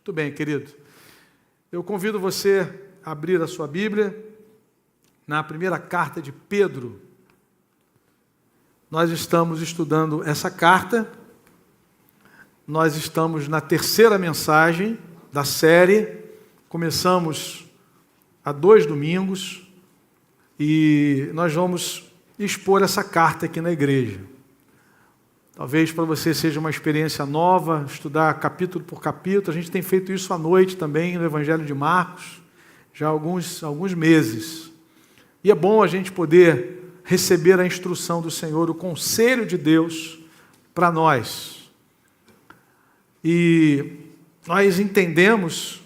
Muito bem, querido. Eu convido você a abrir a sua Bíblia na primeira carta de Pedro. Nós estamos estudando essa carta. Nós estamos na terceira mensagem da série. Começamos há 2 domingos e nós vamos expor essa carta aqui na igreja. Talvez para você seja uma experiência nova, estudar capítulo por capítulo. A gente tem feito isso à noite também no Evangelho de Marcos, já há alguns meses. E é bom a gente poder receber a instrução do Senhor, o conselho de Deus para nós. E nós entendemos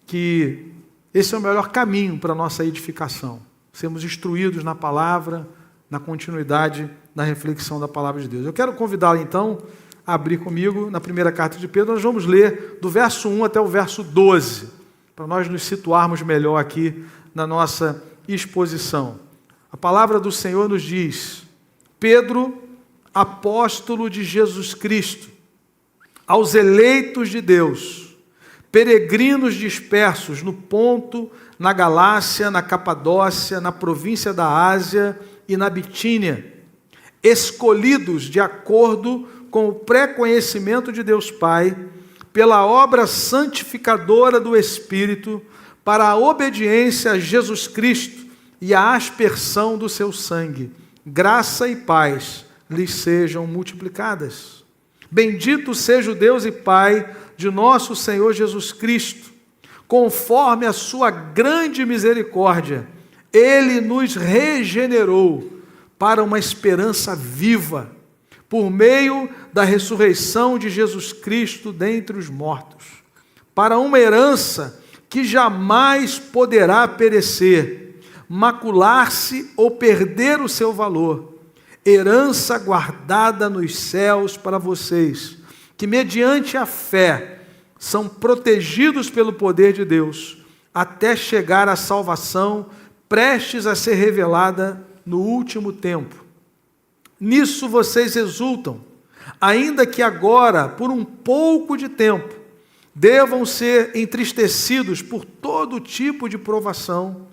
que esse é o melhor caminho para a nossa edificação. Sermos instruídos na palavra, na continuidade da reflexão da palavra de Deus. Eu quero convidá-lo, então, a abrir comigo na primeira carta de Pedro. Nós vamos ler do verso 1 até o verso 12, para nós nos situarmos melhor aqui na nossa exposição. A palavra do Senhor nos diz: Pedro, apóstolo de Jesus Cristo, aos eleitos de Deus, peregrinos dispersos no Ponto, na Galácia, na Capadócia, na província da Ásia e na Bitínia, escolhidos de acordo com o pré-conhecimento de Deus Pai, pela obra santificadora do Espírito, para a obediência a Jesus Cristo e a aspersão do seu sangue. Graça e paz lhes sejam multiplicadas. Bendito seja o Deus e Pai de nosso Senhor Jesus Cristo. Conforme a sua grande misericórdia, Ele nos regenerou para uma esperança viva, por meio da ressurreição de Jesus Cristo dentre os mortos, para uma herança que jamais poderá perecer, macular-se ou perder o seu valor, herança guardada nos céus para vocês, que mediante a fé são protegidos pelo poder de Deus, até chegar à salvação prestes a ser revelada no último tempo. Nisso vocês exultam, ainda que agora, por um pouco de tempo, devam ser entristecidos por todo tipo de provação.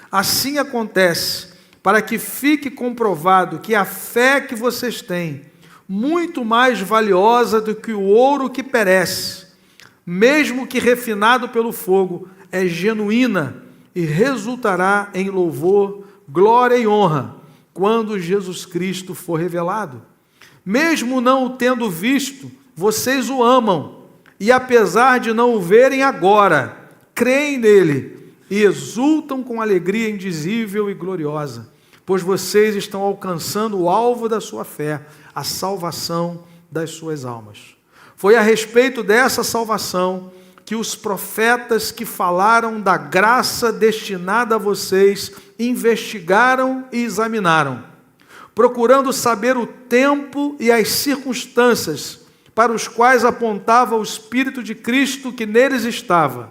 Assim acontece, para que fique comprovado que a fé que vocês têm, muito mais valiosa do que o ouro que perece, mesmo que refinado pelo fogo, é genuína e resultará em louvor, glória e honra, quando Jesus Cristo for revelado. Mesmo não o tendo visto, vocês o amam, e apesar de não o verem agora, creem nele e exultam com alegria indizível e gloriosa, pois vocês estão alcançando o alvo da sua fé, a salvação das suas almas. Foi a respeito dessa salvação que os profetas que falaram da graça destinada a vocês investigaram e examinaram, procurando saber o tempo e as circunstâncias para os quais apontava o Espírito de Cristo que neles estava,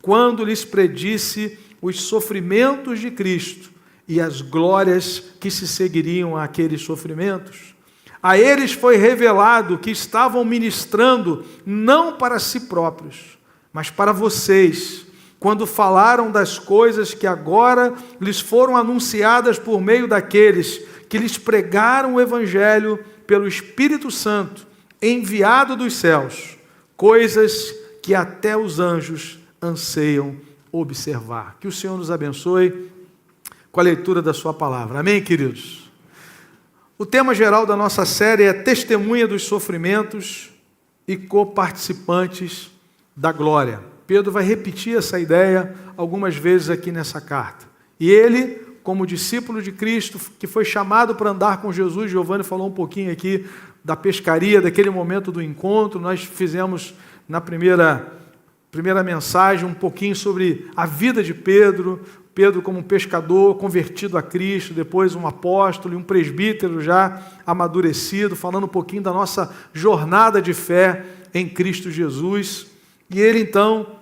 quando lhes predisse os sofrimentos de Cristo e as glórias que se seguiriam àqueles sofrimentos. A eles foi revelado que estavam ministrando não para si próprios, mas para vocês, quando falaram das coisas que agora lhes foram anunciadas por meio daqueles que lhes pregaram o Evangelho pelo Espírito Santo, enviado dos céus, coisas que até os anjos anseiam observar. Que o Senhor nos abençoe com a leitura da sua palavra. Amém, queridos? O tema geral da nossa série é Testemunha dos Sofrimentos e Coparticipantes da Glória. Pedro vai repetir essa ideia algumas vezes aqui nessa carta. E ele, como discípulo de Cristo, que foi chamado para andar com Jesus, Giovanni falou um pouquinho aqui da pescaria, daquele momento do encontro. Nós fizemos na primeira mensagem um pouquinho sobre a vida de Pedro como um pescador convertido a Cristo, depois um apóstolo e um presbítero já amadurecido, falando um pouquinho da nossa jornada de fé em Cristo Jesus. E ele então,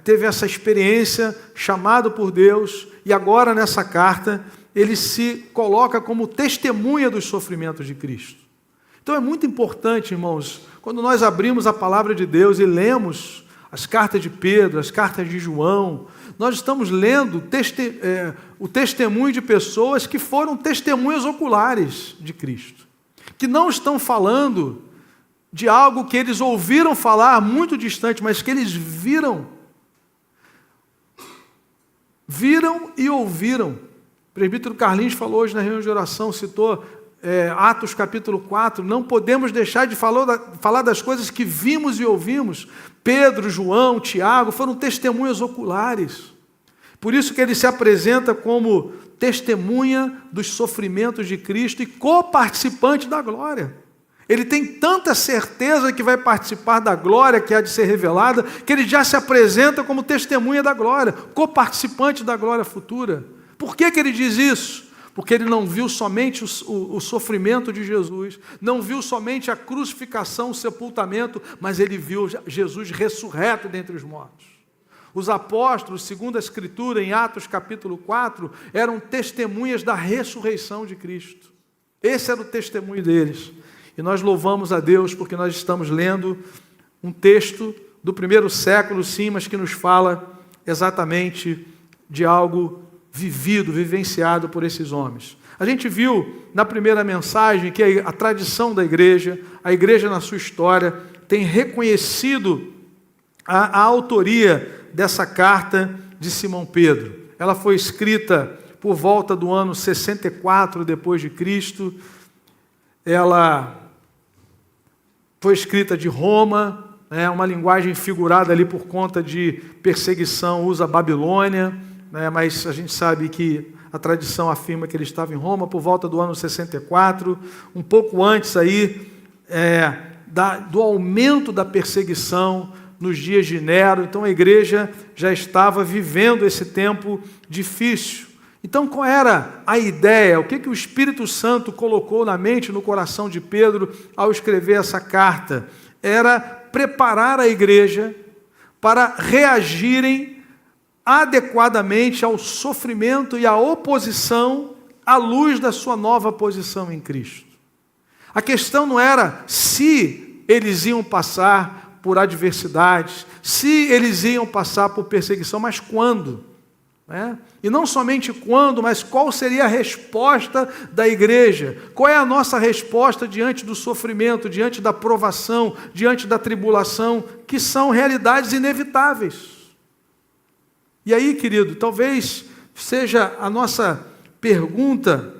teve essa experiência, chamado por Deus, e agora nessa carta, ele se coloca como testemunha dos sofrimentos de Cristo. Então é muito importante, irmãos, quando nós abrimos a palavra de Deus e lemos as cartas de Pedro, as cartas de João, nós estamos lendo o testemunho de pessoas que foram testemunhas oculares de Cristo, que não estão falando de algo que eles ouviram falar muito distante, mas que eles viram e ouviram. O presbítero Carlinhos falou hoje na reunião de oração, citou Atos capítulo 4, não podemos deixar de falar das coisas que vimos e ouvimos. Pedro, João, Tiago foram testemunhas oculares. Por isso que ele se apresenta como testemunha dos sofrimentos de Cristo e coparticipante da glória. Ele tem tanta certeza que vai participar da glória que há de ser revelada, que ele já se apresenta como testemunha da glória, coparticipante da glória futura. Por que ele diz isso? Porque ele não viu somente o sofrimento de Jesus, não viu somente a crucificação, o sepultamento, mas ele viu Jesus ressurreto dentre os mortos. Os apóstolos, segundo a Escritura, em Atos capítulo 4, eram testemunhas da ressurreição de Cristo. Esse era o testemunho deles. E nós louvamos a Deus porque nós estamos lendo um texto do primeiro século, sim, mas que nos fala exatamente de algo vivido, vivenciado por esses homens. A gente viu na primeira mensagem que a tradição da igreja, a igreja na sua história, tem reconhecido a autoria dessa carta de Simão Pedro. Ela foi escrita por volta do ano 64 depois de Cristo. Ela foi escrita de Roma, uma linguagem figurada ali por conta de perseguição, usa a Babilônia, mas a gente sabe que a tradição afirma que ele estava em Roma por volta do ano 64, um pouco antes aí do aumento da perseguição nos dias de Nero. Então a igreja já estava vivendo esse tempo difícil. Então qual era a ideia? O que o Espírito Santo colocou na mente, no coração de Pedro ao escrever essa carta? Era preparar a igreja para reagirem adequadamente ao sofrimento e à oposição à luz da sua nova posição em Cristo. A questão não era se eles iam passar por adversidades, se eles iam passar por perseguição, mas quando. E não somente quando, mas qual seria a resposta da igreja? Qual é a nossa resposta diante do sofrimento, diante da provação, diante da tribulação, que são realidades inevitáveis? E aí, querido, talvez seja a nossa pergunta,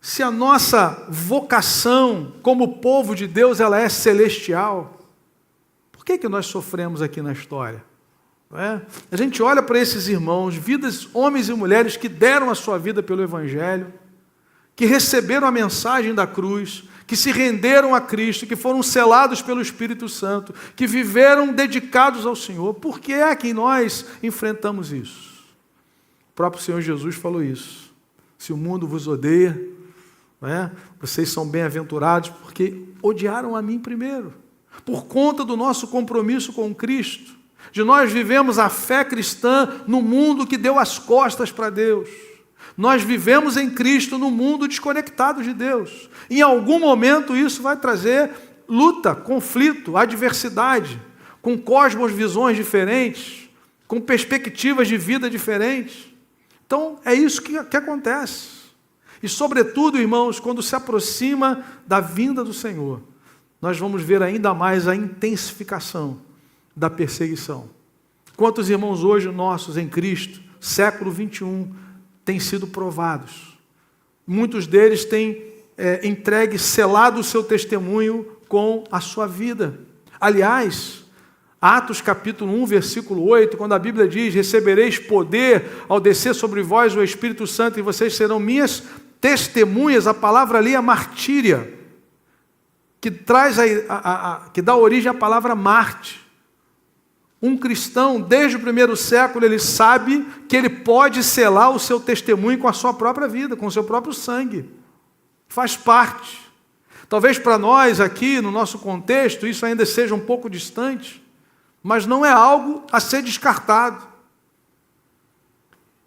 se a nossa vocação como povo de Deus ela é celestial, por que nós sofremos aqui na história? A gente olha para esses irmãos, vidas, homens e mulheres que deram a sua vida pelo Evangelho, que receberam a mensagem da cruz, que se renderam a Cristo, que foram selados pelo Espírito Santo, que viveram dedicados ao Senhor. Por que é que nós enfrentamos isso? O próprio Senhor Jesus falou isso. Se o mundo vos odeia, vocês são bem-aventurados porque odiaram a mim primeiro. Por conta do nosso compromisso com Cristo, de nós vivemos a fé cristã no mundo que deu as costas para Deus. Nós vivemos em Cristo no mundo desconectado de Deus. Em algum momento isso vai trazer luta, conflito, adversidade, com cosmovisões diferentes, com perspectivas de vida diferentes. Então é isso que acontece. E sobretudo, irmãos, quando se aproxima da vinda do Senhor, nós vamos ver ainda mais a intensificação da perseguição. Quantos irmãos hoje nossos em Cristo, século 21, têm sido provados? Muitos deles têm entregue, selado o seu testemunho com a sua vida. Aliás, Atos capítulo 1, versículo 8, quando a Bíblia diz: recebereis poder ao descer sobre vós o Espírito Santo e vocês serão minhas testemunhas, a palavra ali é martíria, que traz que dá origem à palavra Marte. Um cristão, desde o primeiro século, ele sabe que ele pode selar o seu testemunho com a sua própria vida, com o seu próprio sangue. Faz parte. Talvez para nós aqui, no nosso contexto, isso ainda seja um pouco distante, mas não é algo a ser descartado.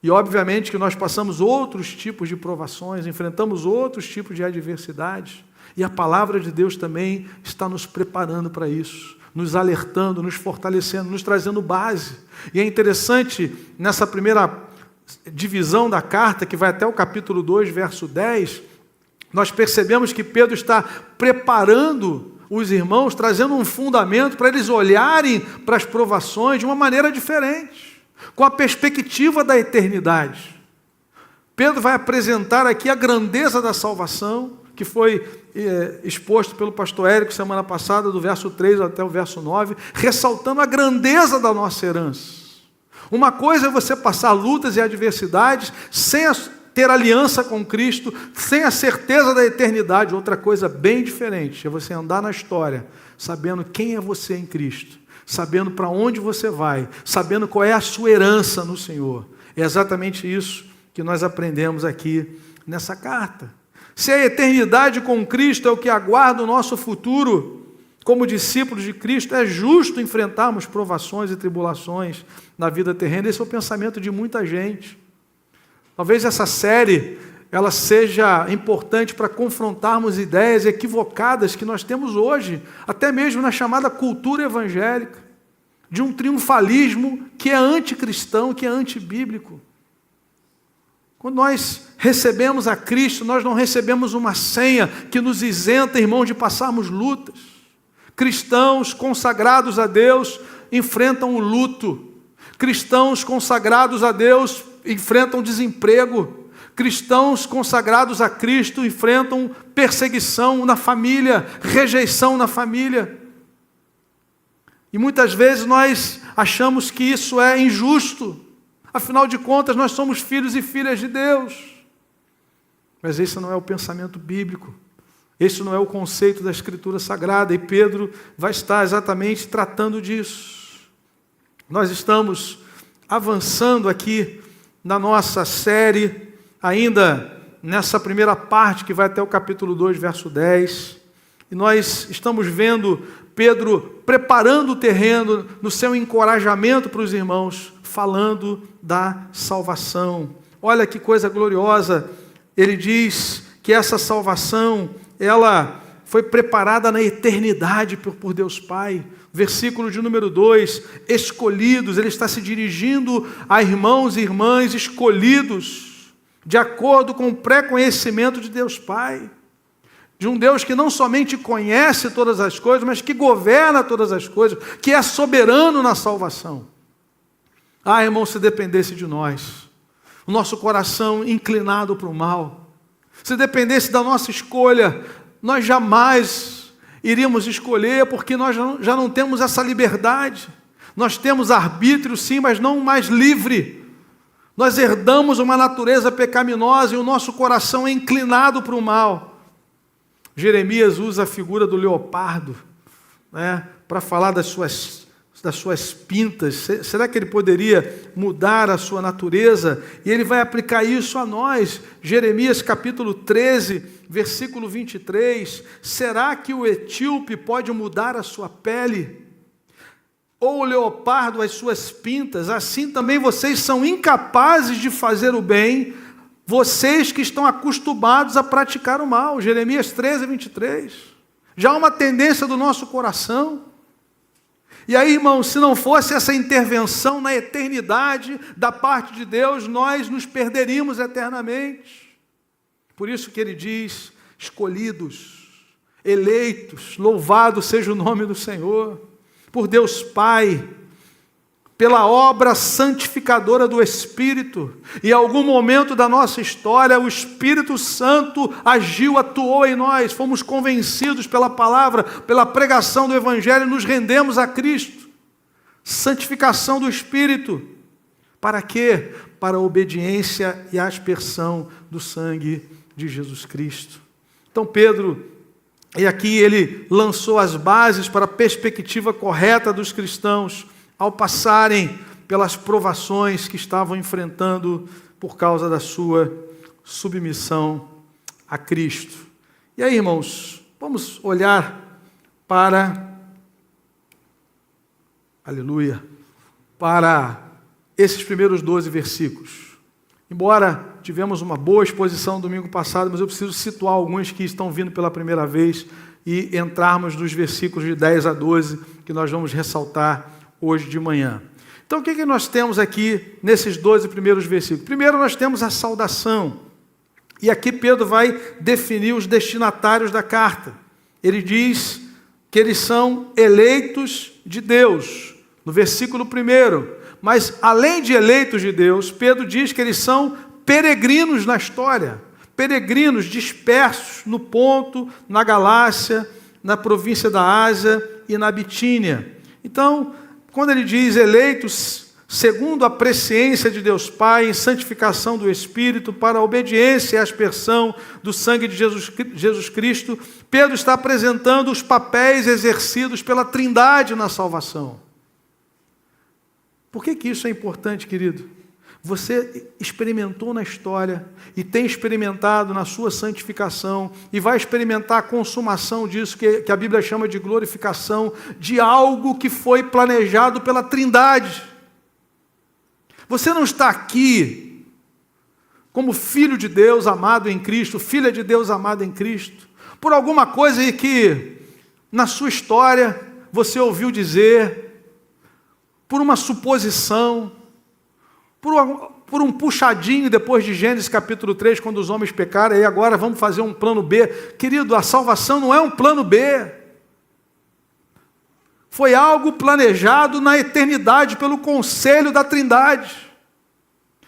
E obviamente que nós passamos outros tipos de provações, enfrentamos outros tipos de adversidades. E a palavra de Deus também está nos preparando para isso, nos alertando, nos fortalecendo, nos trazendo base. E é interessante, nessa primeira divisão da carta, que vai até o capítulo 2, verso 10, nós percebemos que Pedro está preparando os irmãos, trazendo um fundamento para eles olharem para as provações de uma maneira diferente, com a perspectiva da eternidade. Pedro vai apresentar aqui a grandeza da salvação, que foi exposto pelo pastor Érico semana passada, do verso 3 até o verso 9, ressaltando a grandeza da nossa herança. Uma coisa é você passar lutas e adversidades sem ter aliança com Cristo, sem a certeza da eternidade. Outra coisa bem diferente é você andar na história, sabendo quem é você em Cristo, sabendo para onde você vai, sabendo qual é a sua herança no Senhor. É exatamente isso que nós aprendemos aqui nessa carta. Se a eternidade com Cristo é o que aguarda o nosso futuro, como discípulos de Cristo, é justo enfrentarmos provações e tribulações na vida terrena. Esse é o pensamento de muita gente. Talvez essa série ela seja importante para confrontarmos ideias equivocadas que nós temos hoje, até mesmo na chamada cultura evangélica, de um triunfalismo que é anticristão, que é antibíblico. Quando nós recebemos a Cristo, nós não recebemos uma senha que nos isenta, irmão, de passarmos lutas. Cristãos consagrados a Deus enfrentam o luto. Cristãos consagrados a Deus enfrentam desemprego. Cristãos consagrados a Cristo enfrentam perseguição na família, rejeição na família. E muitas vezes nós achamos que isso é injusto. Afinal de contas, nós somos filhos e filhas de Deus. Mas esse não é o pensamento bíblico. Esse não é o conceito da Escritura Sagrada. E Pedro vai estar exatamente tratando disso. Nós estamos avançando aqui na nossa série, ainda nessa primeira parte que vai até o capítulo 2, verso 10. E nós estamos vendo Pedro preparando o terreno no seu encorajamento para os irmãos, falando da salvação. Olha que coisa gloriosa. Ele diz que essa salvação, ela foi preparada na eternidade por Deus Pai. Versículo de número 2, escolhidos. Ele está se dirigindo a irmãos e irmãs escolhidos, de acordo com o pré-conhecimento de Deus Pai. De um Deus que não somente conhece todas as coisas, mas que governa todas as coisas, que é soberano na salvação. Ah, irmão, se dependesse de nós, o nosso coração inclinado para o mal, se dependesse da nossa escolha, nós jamais iríamos escolher, porque nós já não temos essa liberdade. Nós temos arbítrio, sim, mas não mais livre. Nós herdamos uma natureza pecaminosa e o nosso coração é inclinado para o mal. Jeremias usa a figura do leopardo, né, para falar das suas pintas. Será que ele poderia mudar a sua natureza? E ele vai aplicar isso a nós. Jeremias capítulo 13, versículo 23. Será que o etíope pode mudar a sua pele? Ou o leopardo as suas pintas? Assim também vocês são incapazes de fazer o bem, vocês que estão acostumados a praticar o mal. Jeremias 13, 23. Já há uma tendência do nosso coração. E aí, irmãos, se não fosse essa intervenção na eternidade da parte de Deus, nós nos perderíamos eternamente. Por isso que ele diz, escolhidos, eleitos, louvado seja o nome do Senhor, por Deus Pai, pela obra santificadora do Espírito. E em algum momento da nossa história, o Espírito Santo agiu, atuou em nós, fomos convencidos pela palavra, pela pregação do Evangelho, e nos rendemos a Cristo. Santificação do Espírito. Para quê? Para a obediência e a aspersão do sangue de Jesus Cristo. Então Pedro, e aqui ele lançou as bases para a perspectiva correta dos cristãos, ao passarem pelas provações que estavam enfrentando por causa da sua submissão a Cristo. E aí, irmãos, vamos olhar para, aleluia, para esses primeiros 12 versículos. Embora tivemos uma boa exposição domingo passado, mas eu preciso situar alguns que estão vindo pela primeira vez e entrarmos nos versículos de 10 a 12, que nós vamos ressaltar hoje de manhã. Então, o que nós temos aqui nesses 12 primeiros versículos? Primeiro, nós temos a saudação. E aqui Pedro vai definir os destinatários da carta. Ele diz que eles são eleitos de Deus, no versículo 1. Mas, além de eleitos de Deus, Pedro diz que eles são peregrinos na história. Peregrinos dispersos no Ponto, na Galácia, na província da Ásia e na Bitínia. Então, quando ele diz eleitos segundo a presciência de Deus Pai, em santificação do Espírito, para a obediência e a aspersão do sangue de Jesus Cristo, Pedro está apresentando os papéis exercidos pela Trindade na salvação. Por que isso é importante, querido? Você experimentou na história e tem experimentado na sua santificação e vai experimentar a consumação disso que a Bíblia chama de glorificação, de algo que foi planejado pela Trindade. Você não está aqui como filho de Deus amado em Cristo, filha de Deus amada em Cristo, por alguma coisa que na sua história você ouviu dizer, por uma suposição, por um puxadinho depois de Gênesis capítulo 3, quando os homens pecaram, e agora vamos fazer um plano B. Querido, a salvação não é um plano B. Foi algo planejado na eternidade pelo conselho da Trindade.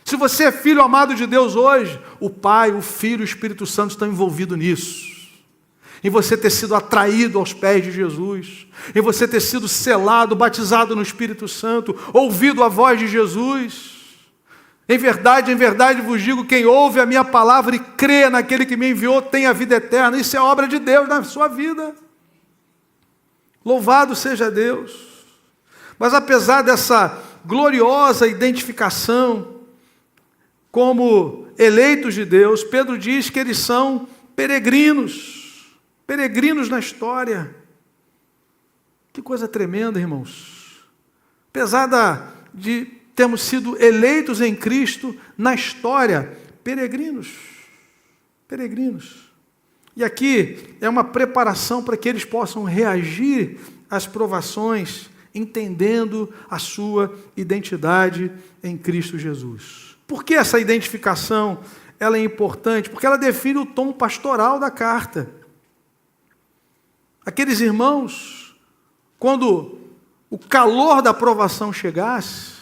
Se você é filho amado de Deus hoje, o Pai, o Filho e o Espírito Santo estão envolvidos nisso. Em você ter sido atraído aos pés de Jesus, em você ter sido selado, batizado no Espírito Santo, ouvido a voz de Jesus. Em verdade vos digo, quem ouve a minha palavra e crê naquele que me enviou tem a vida eterna. Isso é obra de Deus na sua vida. Louvado seja Deus. Mas apesar dessa gloriosa identificação como eleitos de Deus, Pedro diz que eles são peregrinos na história. Que coisa tremenda, irmãos. Apesar de termos sido eleitos em Cristo na história, peregrinos. E aqui é uma preparação para que eles possam reagir às provações, entendendo a sua identidade em Cristo Jesus. Por que essa identificação ela é importante? Porque ela define o tom pastoral da carta. Aqueles irmãos, quando o calor da provação chegasse,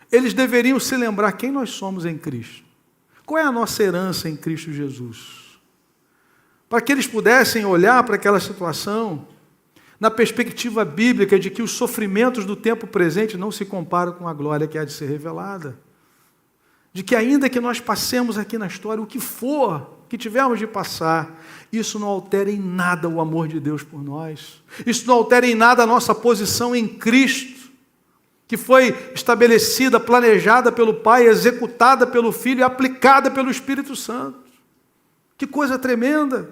eles deveriam se lembrar quem nós somos em Cristo. Qual é a nossa herança em Cristo Jesus? Para que eles pudessem olhar para aquela situação na perspectiva bíblica de que os sofrimentos do tempo presente não se comparam com a glória que há de ser revelada. De que ainda que nós passemos aqui na história, o que for que tivermos de passar, isso não altera em nada o amor de Deus por nós. Isso não altera em nada a nossa posição em Cristo, que foi estabelecida, planejada pelo Pai, executada pelo Filho e aplicada pelo Espírito Santo. Que coisa tremenda!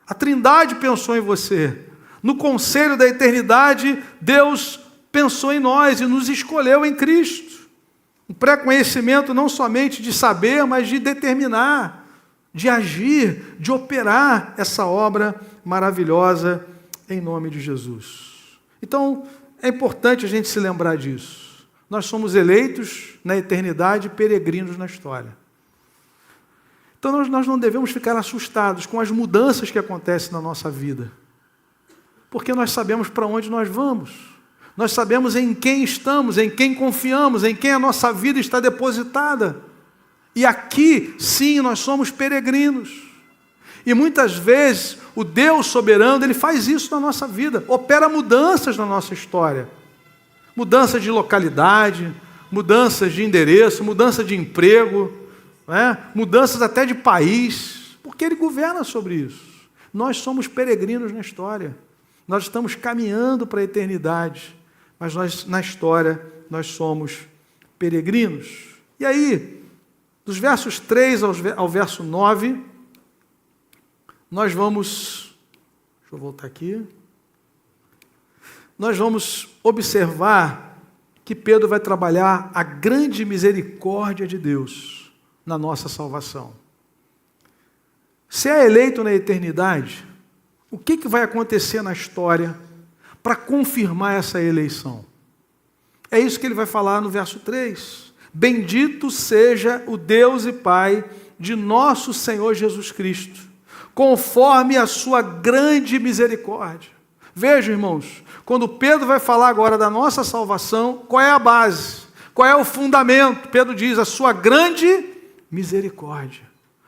A Trindade pensou em você. No conselho da eternidade, Deus pensou em nós e nos escolheu em Cristo. Um pré-conhecimento não somente de saber, mas de determinar, de agir, de operar essa obra maravilhosa em nome de Jesus. Então, é importante a gente se lembrar disso. Nós somos eleitos na eternidade, peregrinos na história. Então, nós não devemos ficar assustados com as mudanças que acontecem na nossa vida, porque nós sabemos para onde nós vamos. Nós sabemos em quem estamos, em quem confiamos, em quem a nossa vida está depositada. E aqui, sim, nós somos peregrinos. E muitas vezes, o Deus soberano, Ele faz isso na nossa vida, opera mudanças na nossa história. Mudanças de localidade, mudanças de endereço, mudança de emprego, mudanças até de país, porque Ele governa sobre isso. Nós somos peregrinos na história. Nós estamos caminhando para a eternidade, mas na história, nós somos peregrinos. E aí, dos versos 3 ao verso 9, nós vamos... Deixa eu voltar aqui. Nós vamos observar que Pedro vai trabalhar a grande misericórdia de Deus na nossa salvação. Se é eleito na eternidade, o que vai acontecer na história para confirmar essa eleição? É isso que ele vai falar no verso 3. Bendito seja o Deus e Pai de nosso Senhor Jesus Cristo, conforme a sua grande misericórdia. Vejam, irmãos, quando Pedro vai falar agora da nossa salvação, qual é a base? Qual é o fundamento? Pedro diz, a sua grande misericórdia.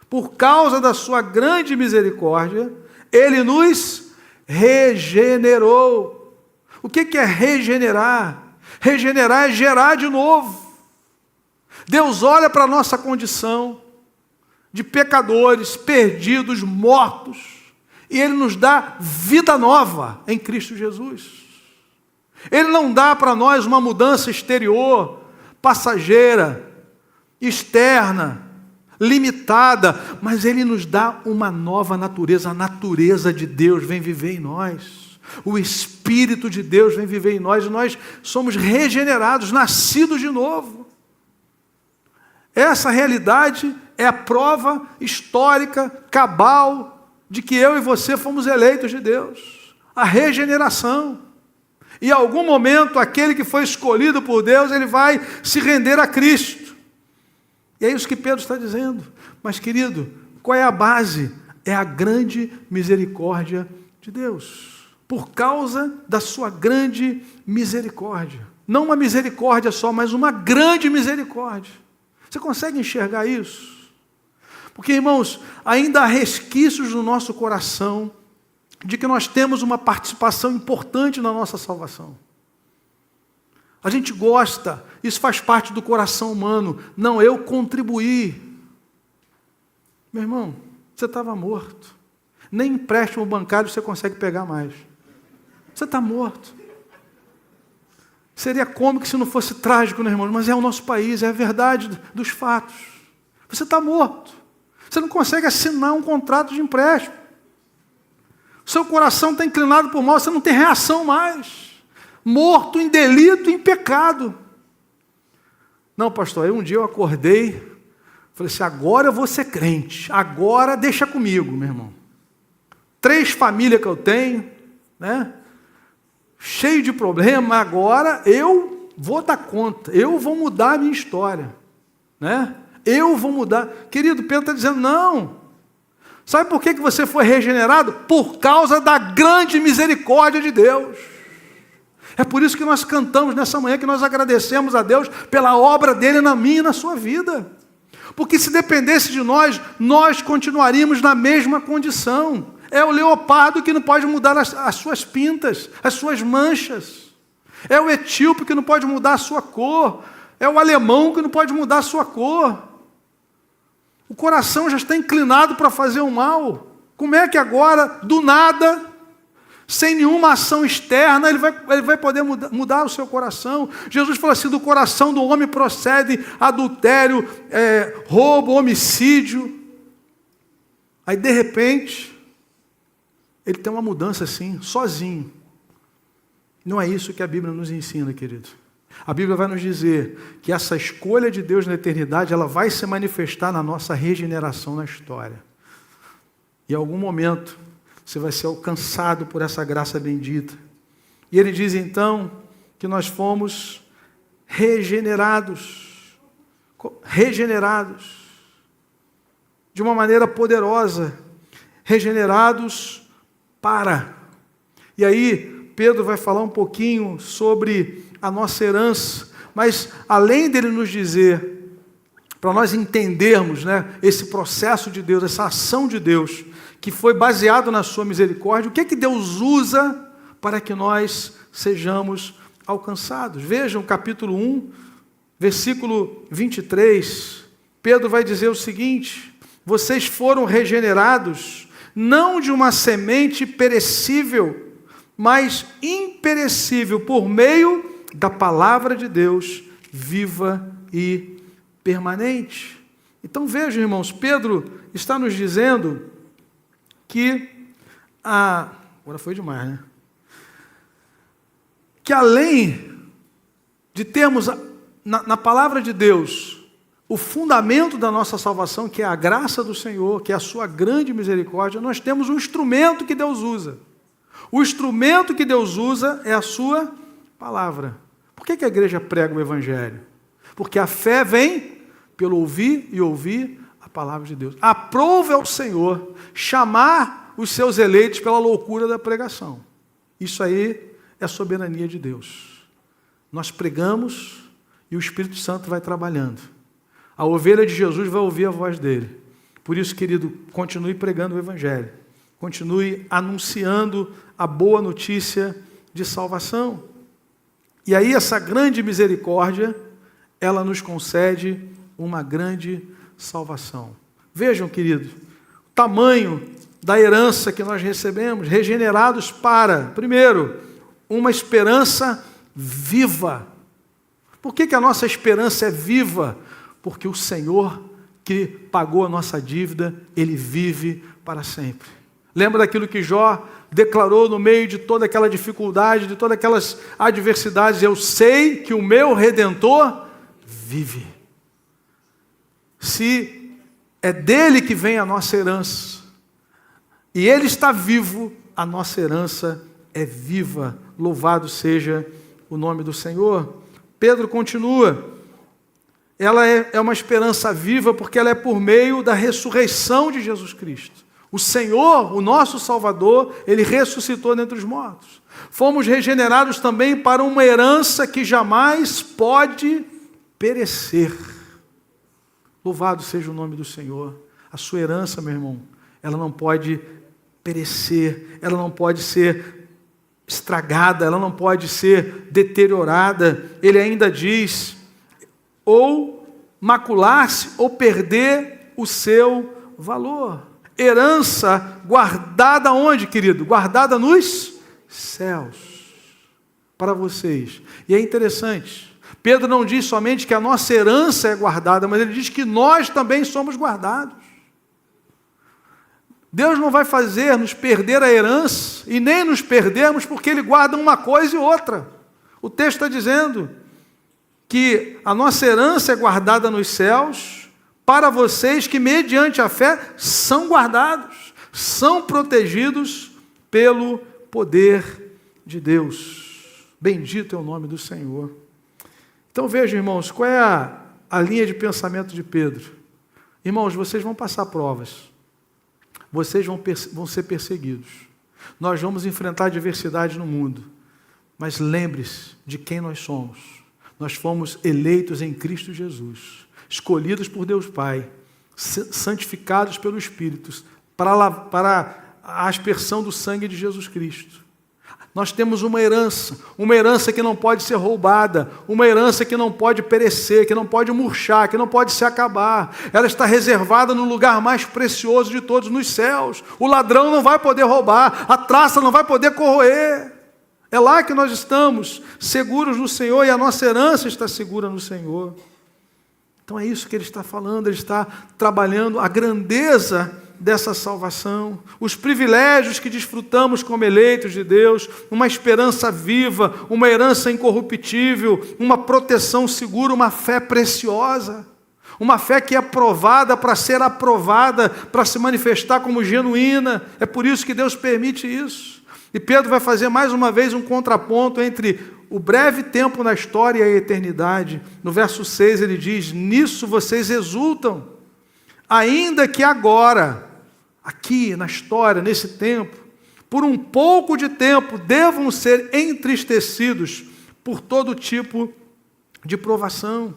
Por causa da sua grande misericórdia, ele nos regenerou. O que é regenerar? Regenerar é gerar de novo. Deus olha para a nossa condição de pecadores, perdidos, mortos, e Ele nos dá vida nova em Cristo Jesus. Ele não dá para nós uma mudança exterior, passageira, externa, limitada, mas Ele nos dá uma nova natureza. A natureza de Deus vem viver em nós. O Espírito de Deus vem viver em nós e nós somos regenerados, nascidos de novo. Essa realidade é a prova histórica, cabal, de que eu e você fomos eleitos de Deus. A regeneração. E em algum momento, aquele que foi escolhido por Deus, ele vai se render a Cristo. E é isso que Pedro está dizendo. Mas, querido, qual é a base? É a grande misericórdia de Deus. Por causa da sua grande misericórdia. Não uma misericórdia só, mas uma grande misericórdia. Você consegue enxergar isso? Porque, irmãos, ainda há resquícios no nosso coração de que nós temos uma participação importante na nossa salvação. A gente gosta, isso faz parte do coração humano. Não, eu contribuí. Meu irmão, você estava morto. Nem empréstimo bancário você consegue pegar mais. Você está morto. Seria cômico se não fosse trágico, né, irmão? Mas é o nosso país, é a verdade dos fatos. Você está morto. Você não consegue assinar um contrato de empréstimo. O seu coração está inclinado por mal, você não tem reação mais. Morto em delito, em pecado. Não, pastor, aí um dia eu acordei, falei assim, agora eu vou ser crente, agora deixa comigo, meu irmão. 3 famílias que eu tenho, né? Cheio de problema, agora eu vou dar conta, eu vou mudar a minha história, né? Eu vou mudar. Querido, Pedro está dizendo, não. Sabe por que você foi regenerado? Por causa da grande misericórdia de Deus. É por isso que nós cantamos nessa manhã, que nós agradecemos a Deus pela obra dele na minha e na sua vida. Porque se dependesse de nós, nós continuaríamos na mesma condição. É o leopardo que não pode mudar as suas pintas, as suas manchas. É o etíope que não pode mudar a sua cor. É o alemão que não pode mudar a sua cor. O coração já está inclinado para fazer o mal. Como é que agora, do nada, sem nenhuma ação externa, ele vai poder mudar o seu coração? Jesus falou assim, do coração do homem procede adultério, roubo, homicídio. Aí, de repente, ele tem uma mudança assim, sozinho. Não é isso que a Bíblia nos ensina, querido. A Bíblia vai nos dizer que essa escolha de Deus na eternidade, ela vai se manifestar na nossa regeneração na história. E em algum momento, você vai ser alcançado por essa graça bendita. E ele diz então, que nós fomos regenerados. Regenerados. De uma maneira poderosa. Regenerados para. E aí, Pedro vai falar um pouquinho sobre a nossa herança, mas além dele nos dizer, para nós entendermos, né, esse processo de Deus, essa ação de Deus, que foi baseado na sua misericórdia, o que é que Deus usa para que nós sejamos alcançados? Vejam, capítulo 1, versículo 23, Pedro vai dizer o seguinte, vocês foram regenerados, não de uma semente perecível, mas imperecível, por meio da palavra de Deus, viva e permanente. Então vejam, irmãos, Pedro está nos dizendo que, agora foi demais, né? Que além de termos na palavra de Deus o fundamento da nossa salvação, que é a graça do Senhor, que é a sua grande misericórdia, nós temos um instrumento que Deus usa. O instrumento que Deus usa é a sua palavra. Por que a igreja prega o Evangelho? Porque a fé vem pelo ouvir e ouvir a palavra de Deus. Aprove ao Senhor chamar os seus eleitos pela loucura da pregação. Isso aí é a soberania de Deus. Nós pregamos e o Espírito Santo vai trabalhando. A ovelha de Jesus vai ouvir a voz dele. Por isso, querido, continue pregando o Evangelho. Continue anunciando a boa notícia de salvação. E aí essa grande misericórdia, ela nos concede uma grande salvação. Vejam, querido, o tamanho da herança que nós recebemos, regenerados para, primeiro, uma esperança viva. Por que a nossa esperança é viva? Porque o Senhor que pagou a nossa dívida, Ele vive para sempre. Lembra daquilo que Jó declarou no meio de toda aquela dificuldade, de todas aquelas adversidades? Eu sei que o meu Redentor vive. Se é dele que vem a nossa herança, e Ele está vivo, a nossa herança é viva. Louvado seja o nome do Senhor. Pedro continua. Ela é uma esperança viva porque ela é por meio da ressurreição de Jesus Cristo. O Senhor, o nosso Salvador, Ele ressuscitou dentre os mortos. Fomos regenerados também para uma herança que jamais pode perecer. Louvado seja o nome do Senhor. A sua herança, meu irmão, ela não pode perecer, ela não pode ser estragada, ela não pode ser deteriorada. Ele ainda diz, ou macular-se, ou perder o seu valor. Herança guardada onde, querido? Guardada nos céus, para vocês. E é interessante, Pedro não diz somente que a nossa herança é guardada, mas ele diz que nós também somos guardados. Deus não vai fazer nos perder a herança, e nem nos perdermos, porque Ele guarda uma coisa e outra. O texto está dizendo que a nossa herança é guardada nos céus, para vocês que, mediante a fé, são guardados, são protegidos pelo poder de Deus. Bendito é o nome do Senhor. Então vejam, irmãos, qual é a linha de pensamento de Pedro. Irmãos, vocês vão passar provas. Vocês vão ser perseguidos. Nós vamos enfrentar adversidade no mundo. Mas lembre-se de quem nós somos. Nós fomos eleitos em Cristo Jesus, escolhidos por Deus Pai, santificados pelo Espírito, para a aspersão do sangue de Jesus Cristo. Nós temos uma herança que não pode ser roubada, uma herança que não pode perecer, que não pode murchar, que não pode se acabar. Ela está reservada no lugar mais precioso de todos, nos céus. O ladrão não vai poder roubar, a traça não vai poder corroer. É lá que nós estamos, seguros no Senhor, e a nossa herança está segura no Senhor. Então é isso que ele está falando, ele está trabalhando a grandeza dessa salvação, os privilégios que desfrutamos como eleitos de Deus, uma esperança viva, uma herança incorruptível, uma proteção segura, uma fé preciosa, uma fé que é provada para ser aprovada, para se manifestar como genuína. É por isso que Deus permite isso. E Pedro vai fazer mais uma vez um contraponto entre o breve tempo na história e a eternidade. No verso 6 ele diz, nisso vocês exultam, ainda que agora, aqui na história, nesse tempo, por um pouco de tempo, devam ser entristecidos por todo tipo de provação.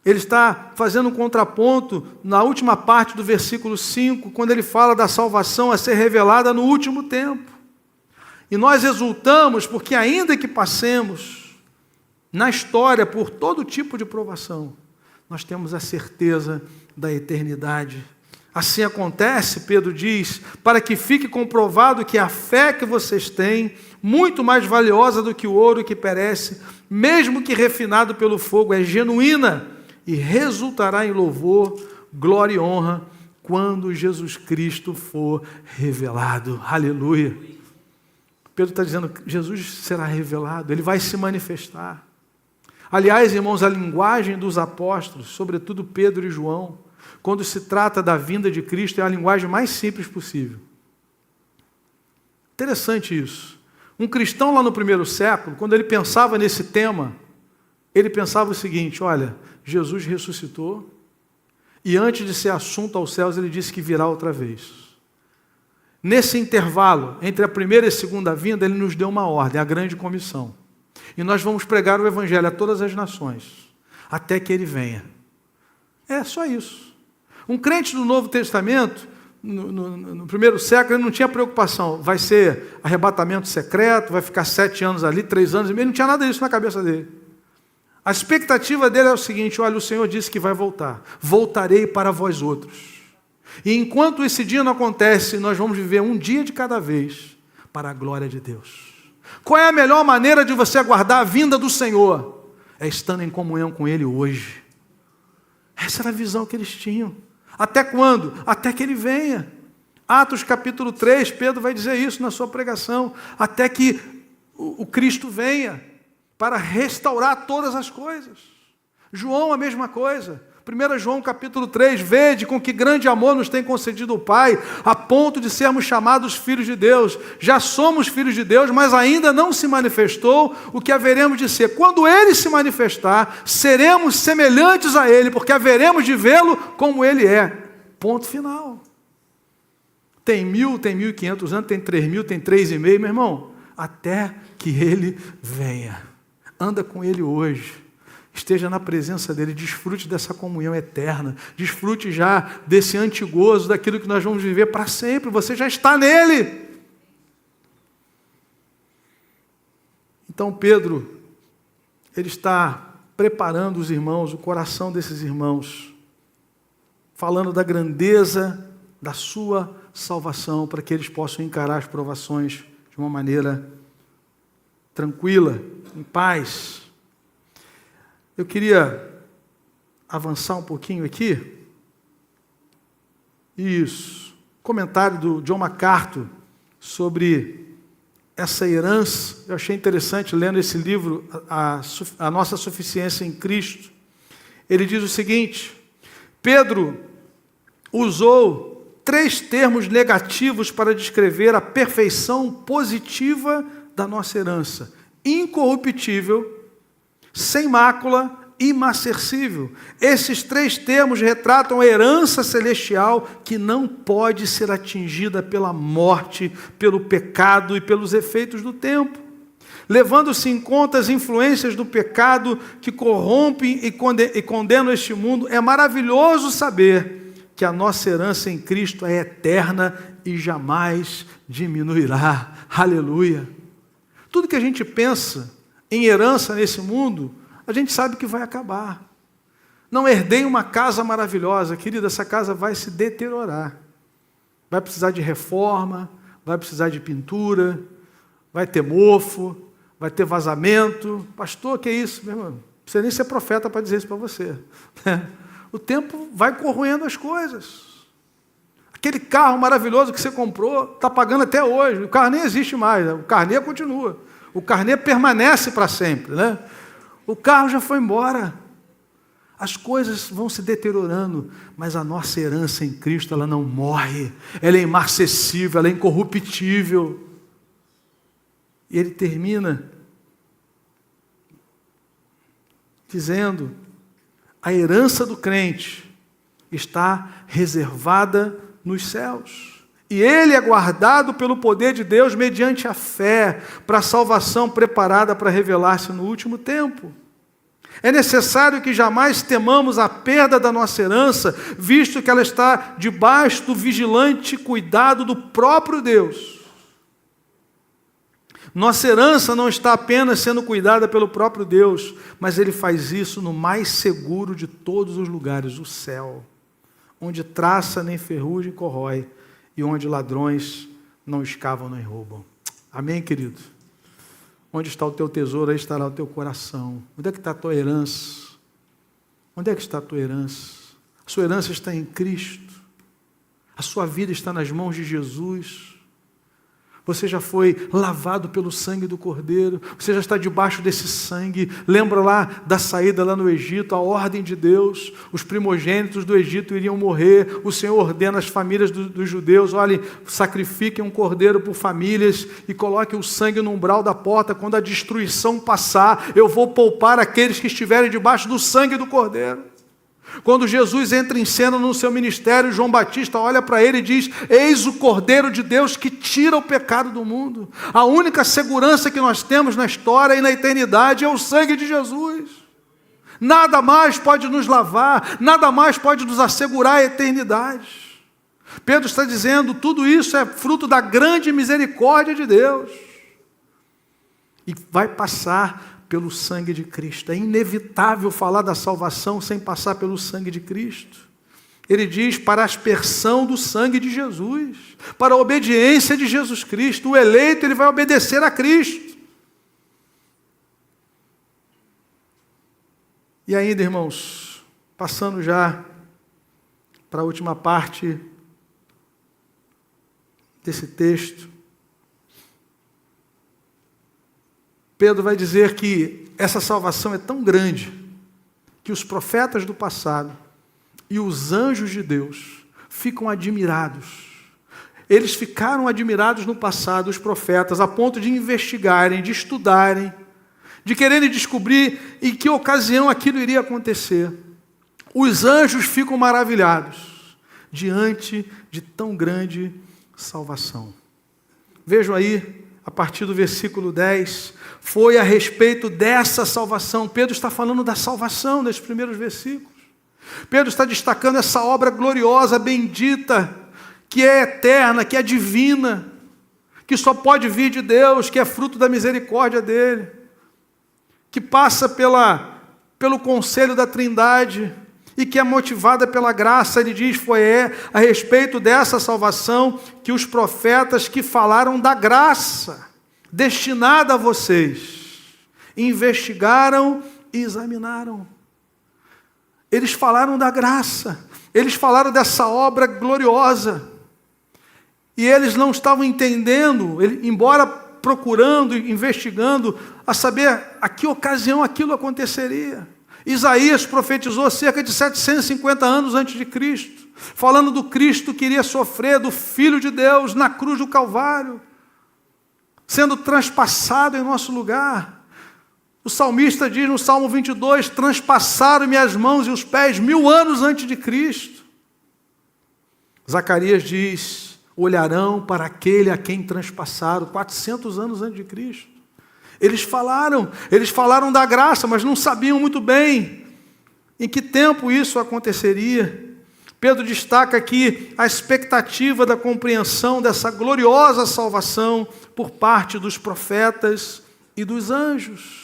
Ele está fazendo um contraponto na última parte do versículo 5, quando ele fala da salvação a ser revelada no último tempo. E nós exultamos porque, ainda que passemos na história por todo tipo de provação, nós temos a certeza da eternidade. Assim acontece, Pedro diz, para que fique comprovado que a fé que vocês têm, muito mais valiosa do que o ouro que perece, mesmo que refinado pelo fogo, é genuína e resultará em louvor, glória e honra quando Jesus Cristo for revelado. Aleluia. Pedro está dizendo que Jesus será revelado, Ele vai se manifestar. Aliás, irmãos, a linguagem dos apóstolos, sobretudo Pedro e João, quando se trata da vinda de Cristo, é a linguagem mais simples possível. Interessante isso. Um cristão lá no primeiro século, quando ele pensava nesse tema, ele pensava o seguinte: olha, Jesus ressuscitou e antes de ser assunto aos céus, ele disse que virá outra vez. Nesse intervalo, entre a primeira e a segunda vinda, ele nos deu uma ordem, a grande comissão. E nós vamos pregar o evangelho a todas as nações, até que ele venha. Só isso. Um crente do Novo Testamento, no primeiro século, ele não tinha preocupação. Vai ser arrebatamento secreto, vai ficar 7 anos ali, 3 anos e meio, não tinha nada disso na cabeça dele. A expectativa dele é o seguinte: olha, o Senhor disse que vai voltar. Voltarei para vós outros. E enquanto esse dia não acontece, nós vamos viver um dia de cada vez para a glória de Deus. Qual é a melhor maneira de você aguardar a vinda do Senhor? É estando em comunhão com Ele hoje. Essa era a visão que eles tinham. Até quando? Até que Ele venha. Atos capítulo 3, Pedro vai dizer isso na sua pregação. Até que o Cristo venha para restaurar todas as coisas. João, a mesma coisa. 1 João capítulo 3, vede com que grande amor nos tem concedido o Pai, a ponto de sermos chamados filhos de Deus. Já somos filhos de Deus, mas ainda não se manifestou o que haveremos de ser. Quando Ele se manifestar, seremos semelhantes a Ele, porque haveremos de vê-lo como Ele é. Ponto final. Tem 1.000, tem 1.500 anos, tem 3.000, tem 3,5, meu irmão, até que Ele venha. Anda com Ele hoje. Esteja na presença dEle, desfrute dessa comunhão eterna, desfrute já desse antigozo, daquilo que nós vamos viver para sempre, você já está nele. Então Pedro, ele está preparando os irmãos, o coração desses irmãos, falando da grandeza da sua salvação, para que eles possam encarar as provações de uma maneira tranquila, em paz. Eu queria avançar um pouquinho aqui. Isso. Comentário do John MacArthur sobre essa herança. Eu achei interessante lendo esse livro, A Nossa Suficiência em Cristo. Ele diz o seguinte: Pedro usou 3 termos negativos para descrever a perfeição positiva da nossa herança: incorruptível, sem mácula, imarcessível. Esses 3 termos retratam a herança celestial que não pode ser atingida pela morte, pelo pecado e pelos efeitos do tempo. Levando-se em conta as influências do pecado que corrompem e condenam este mundo, é maravilhoso saber que a nossa herança em Cristo é eterna e jamais diminuirá. Aleluia! Tudo que a gente pensa em herança nesse mundo, a gente sabe que vai acabar. Não herdei uma casa maravilhosa, querida, essa casa vai se deteriorar. Vai precisar de reforma, vai precisar de pintura, vai ter mofo, vai ter vazamento. Pastor, que é isso? Meu irmão, não precisa nem ser profeta para dizer isso para você. O tempo vai corroendo as coisas. Aquele carro maravilhoso que você comprou, está pagando até hoje. O carro nem existe mais, o carnê continua. O carnê permanece para sempre, né? O carro já foi embora. As coisas vão se deteriorando, mas a nossa herança em Cristo, ela não morre. Ela é imarcessível, ela é incorruptível. E ele termina dizendo: a herança do crente está reservada nos céus. E ele é guardado pelo poder de Deus mediante a fé para a salvação preparada para revelar-se no último tempo. É necessário que jamais temamos a perda da nossa herança, visto que ela está debaixo do vigilante cuidado do próprio Deus. Nossa herança não está apenas sendo cuidada pelo próprio Deus, mas Ele faz isso no mais seguro de todos os lugares, o céu, onde traça nem ferrugem corrói, e onde ladrões não escavam nem roubam. Amém, querido? Onde está o teu tesouro, aí estará o teu coração. Onde é que está a tua herança? Onde é que está a tua herança? A sua herança está em Cristo. A sua vida está nas mãos de Jesus. Você já foi lavado pelo sangue do Cordeiro. Você já está debaixo desse sangue. Lembra lá da saída lá no Egito, a ordem de Deus. Os primogênitos do Egito iriam morrer. O Senhor ordena às famílias dos judeus: olhem, sacrifiquem um cordeiro por famílias e coloquem o sangue no umbral da porta. Quando a destruição passar, eu vou poupar aqueles que estiverem debaixo do sangue do Cordeiro. Quando Jesus entra em cena no seu ministério, João Batista olha para ele e diz: eis o Cordeiro de Deus que tira o pecado do mundo. A única segurança que nós temos na história e na eternidade é o sangue de Jesus. Nada mais pode nos lavar, nada mais pode nos assegurar a eternidade. Pedro está dizendo: tudo isso é fruto da grande misericórdia de Deus. E vai passar pelo sangue de Cristo. É inevitável falar da salvação sem passar pelo sangue de Cristo. Ele diz: para a aspersão do sangue de Jesus, para a obediência de Jesus Cristo. O eleito, ele vai obedecer a Cristo. E ainda, irmãos, passando já para a última parte desse texto, Pedro vai dizer que essa salvação é tão grande que os profetas do passado e os anjos de Deus ficam admirados. Eles ficaram admirados no passado, os profetas, a ponto de investigarem, de estudarem, de quererem descobrir em que ocasião aquilo iria acontecer. Os anjos ficam maravilhados diante de tão grande salvação. Vejam aí, a partir do versículo 10, foi a respeito dessa salvação. Pedro está falando da salvação nesses primeiros versículos. Pedro está destacando essa obra gloriosa, bendita, que é eterna, que é divina, que só pode vir de Deus, que é fruto da misericórdia dele, que passa pelo conselho da Trindade e que é motivada pela graça. Ele diz: foi a respeito dessa salvação que os profetas que falaram da graça destinada a vocês investigaram e examinaram. Eles falaram da graça, eles falaram dessa obra gloriosa, e eles não estavam entendendo, embora procurando, investigando, a saber a que ocasião aquilo aconteceria. Isaías profetizou cerca de 750 anos antes de Cristo, falando do Cristo que iria sofrer, do Filho de Deus na cruz do Calvário, sendo transpassado em nosso lugar. O salmista diz no Salmo 22, transpassaram-me as mãos e os pés 1000 anos antes de Cristo. Zacarias diz, olharão para aquele a quem transpassaram 400 anos antes de Cristo. Eles falaram da graça, mas não sabiam muito bem em que tempo isso aconteceria. Pedro destaca aqui a expectativa da compreensão dessa gloriosa salvação por parte dos profetas e dos anjos.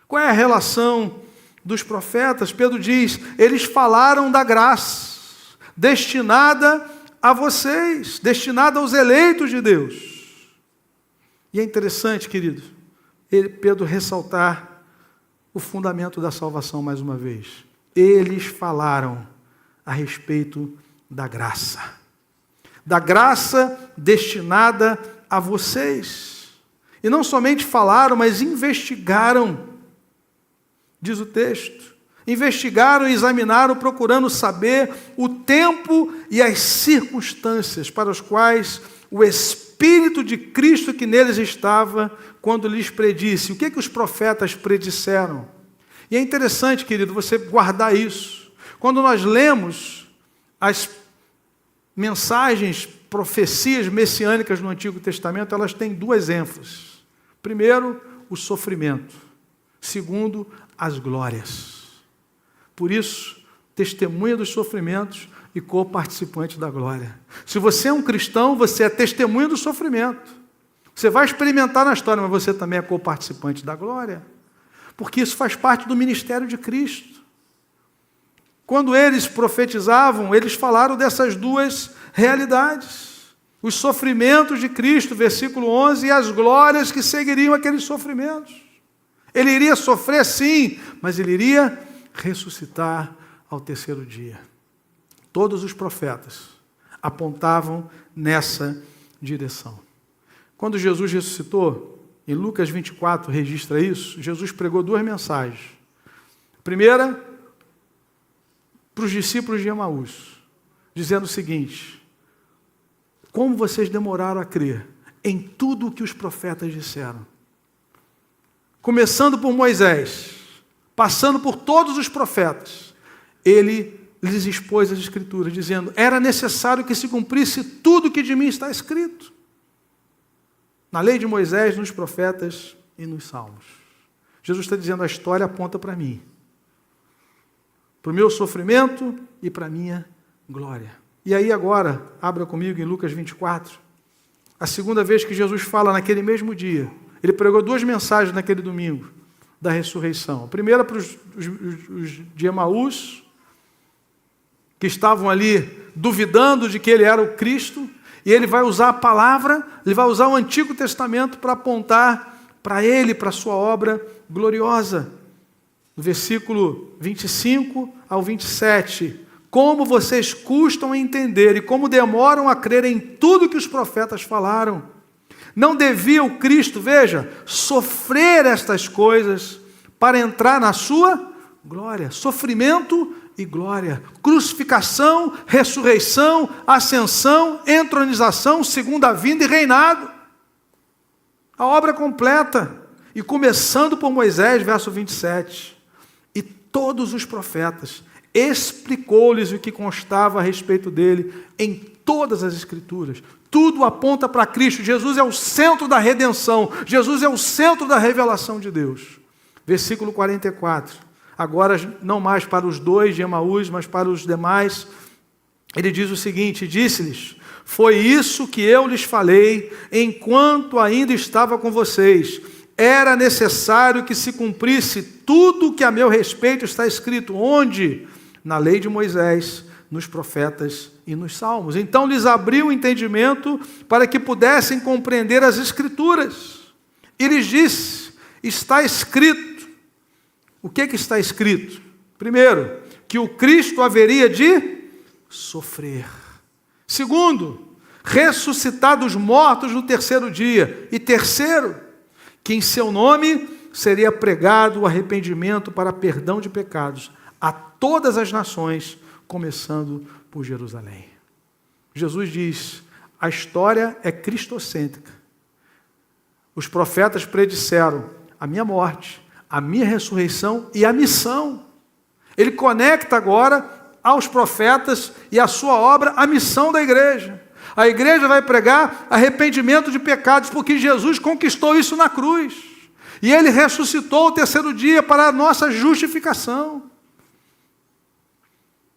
Qual é a relação dos profetas? Pedro diz, eles falaram da graça, destinada a vocês, destinada aos eleitos de Deus. E é interessante, querido, Pedro ressaltar o fundamento da salvação mais uma vez. Eles falaram a respeito da graça destinada a vocês. E não somente falaram, mas investigaram, diz o texto. Investigaram e examinaram, procurando saber o tempo e as circunstâncias para os quais o Espírito de Cristo que neles estava, quando lhes predisse. O que os profetas predisseram? E é interessante, querido, você guardar isso. Quando nós lemos as mensagens, profecias messiânicas no Antigo Testamento, elas têm duas ênfases. Primeiro, o sofrimento. Segundo, as glórias. Por isso, testemunha dos sofrimentos e co-participante da glória. Se você é um cristão, você é testemunha do sofrimento. Você vai experimentar na história, mas você também é co-participante da glória. Porque isso faz parte do ministério de Cristo. Quando eles profetizavam, eles falaram dessas duas realidades. Os sofrimentos de Cristo, versículo 11, e as glórias que seguiriam aqueles sofrimentos. Ele iria sofrer sim, mas ele iria ressuscitar ao terceiro dia. Todos os profetas apontavam nessa direção. Quando Jesus ressuscitou, em Lucas 24 registra isso, Jesus pregou 2 mensagens. A primeira, para os discípulos de Emaús, dizendo o seguinte: como vocês demoraram a crer em tudo o que os profetas disseram. Começando por Moisés, passando por todos os profetas, ele lhes expôs as Escrituras, dizendo: era necessário que se cumprisse tudo o que de mim está escrito. Na lei de Moisés, nos profetas e nos salmos. Jesus está dizendo: a história aponta para mim, para o meu sofrimento e para a minha glória. E aí agora, abra comigo em Lucas 24, a segunda vez que Jesus fala naquele mesmo dia. Ele pregou 2 mensagens naquele domingo da ressurreição. A primeira para os de Emaús, que estavam ali duvidando de que ele era o Cristo, e ele vai usar a palavra, ele vai usar o Antigo Testamento para apontar para ele, para a sua obra gloriosa. No versículo 25 ao 27, como vocês custam a entender e como demoram a crer em tudo que os profetas falaram. Não devia o Cristo, veja, sofrer estas coisas para entrar na sua glória. Sofrimento e glória. Crucificação, ressurreição, ascensão, entronização, segunda vinda e reinado. A obra completa. E começando por Moisés, verso 27. E todos os profetas, explicou-lhes o que constava a respeito dele em todas as Escrituras. Tudo aponta para Cristo. Jesus é o centro da redenção. Jesus é o centro da revelação de Deus. Versículo 44. Agora, não mais para os 2 de Emaús, mas para os demais, ele diz o seguinte: disse-lhes: foi isso que eu lhes falei enquanto ainda estava com vocês. Era necessário que se cumprisse tudo o que a meu respeito está escrito. Onde? Na lei de Moisés, nos profetas e nos salmos. Então lhes abriu o entendimento para que pudessem compreender as Escrituras. E lhes disse: está escrito. O que está escrito? Primeiro, que o Cristo haveria de sofrer. Segundo, ressuscitar dos mortos no 3º dia. E terceiro, que em seu nome seria pregado o arrependimento para perdão de pecados a todas as nações, começando por Jerusalém. Jesus diz: a história é cristocêntrica. Os profetas predisseram a minha morte, a minha ressurreição e a missão. Ele conecta agora aos profetas e a sua obra a missão da igreja. A igreja vai pregar arrependimento de pecados, porque Jesus conquistou isso na cruz. E ele ressuscitou o 3º dia para a nossa justificação.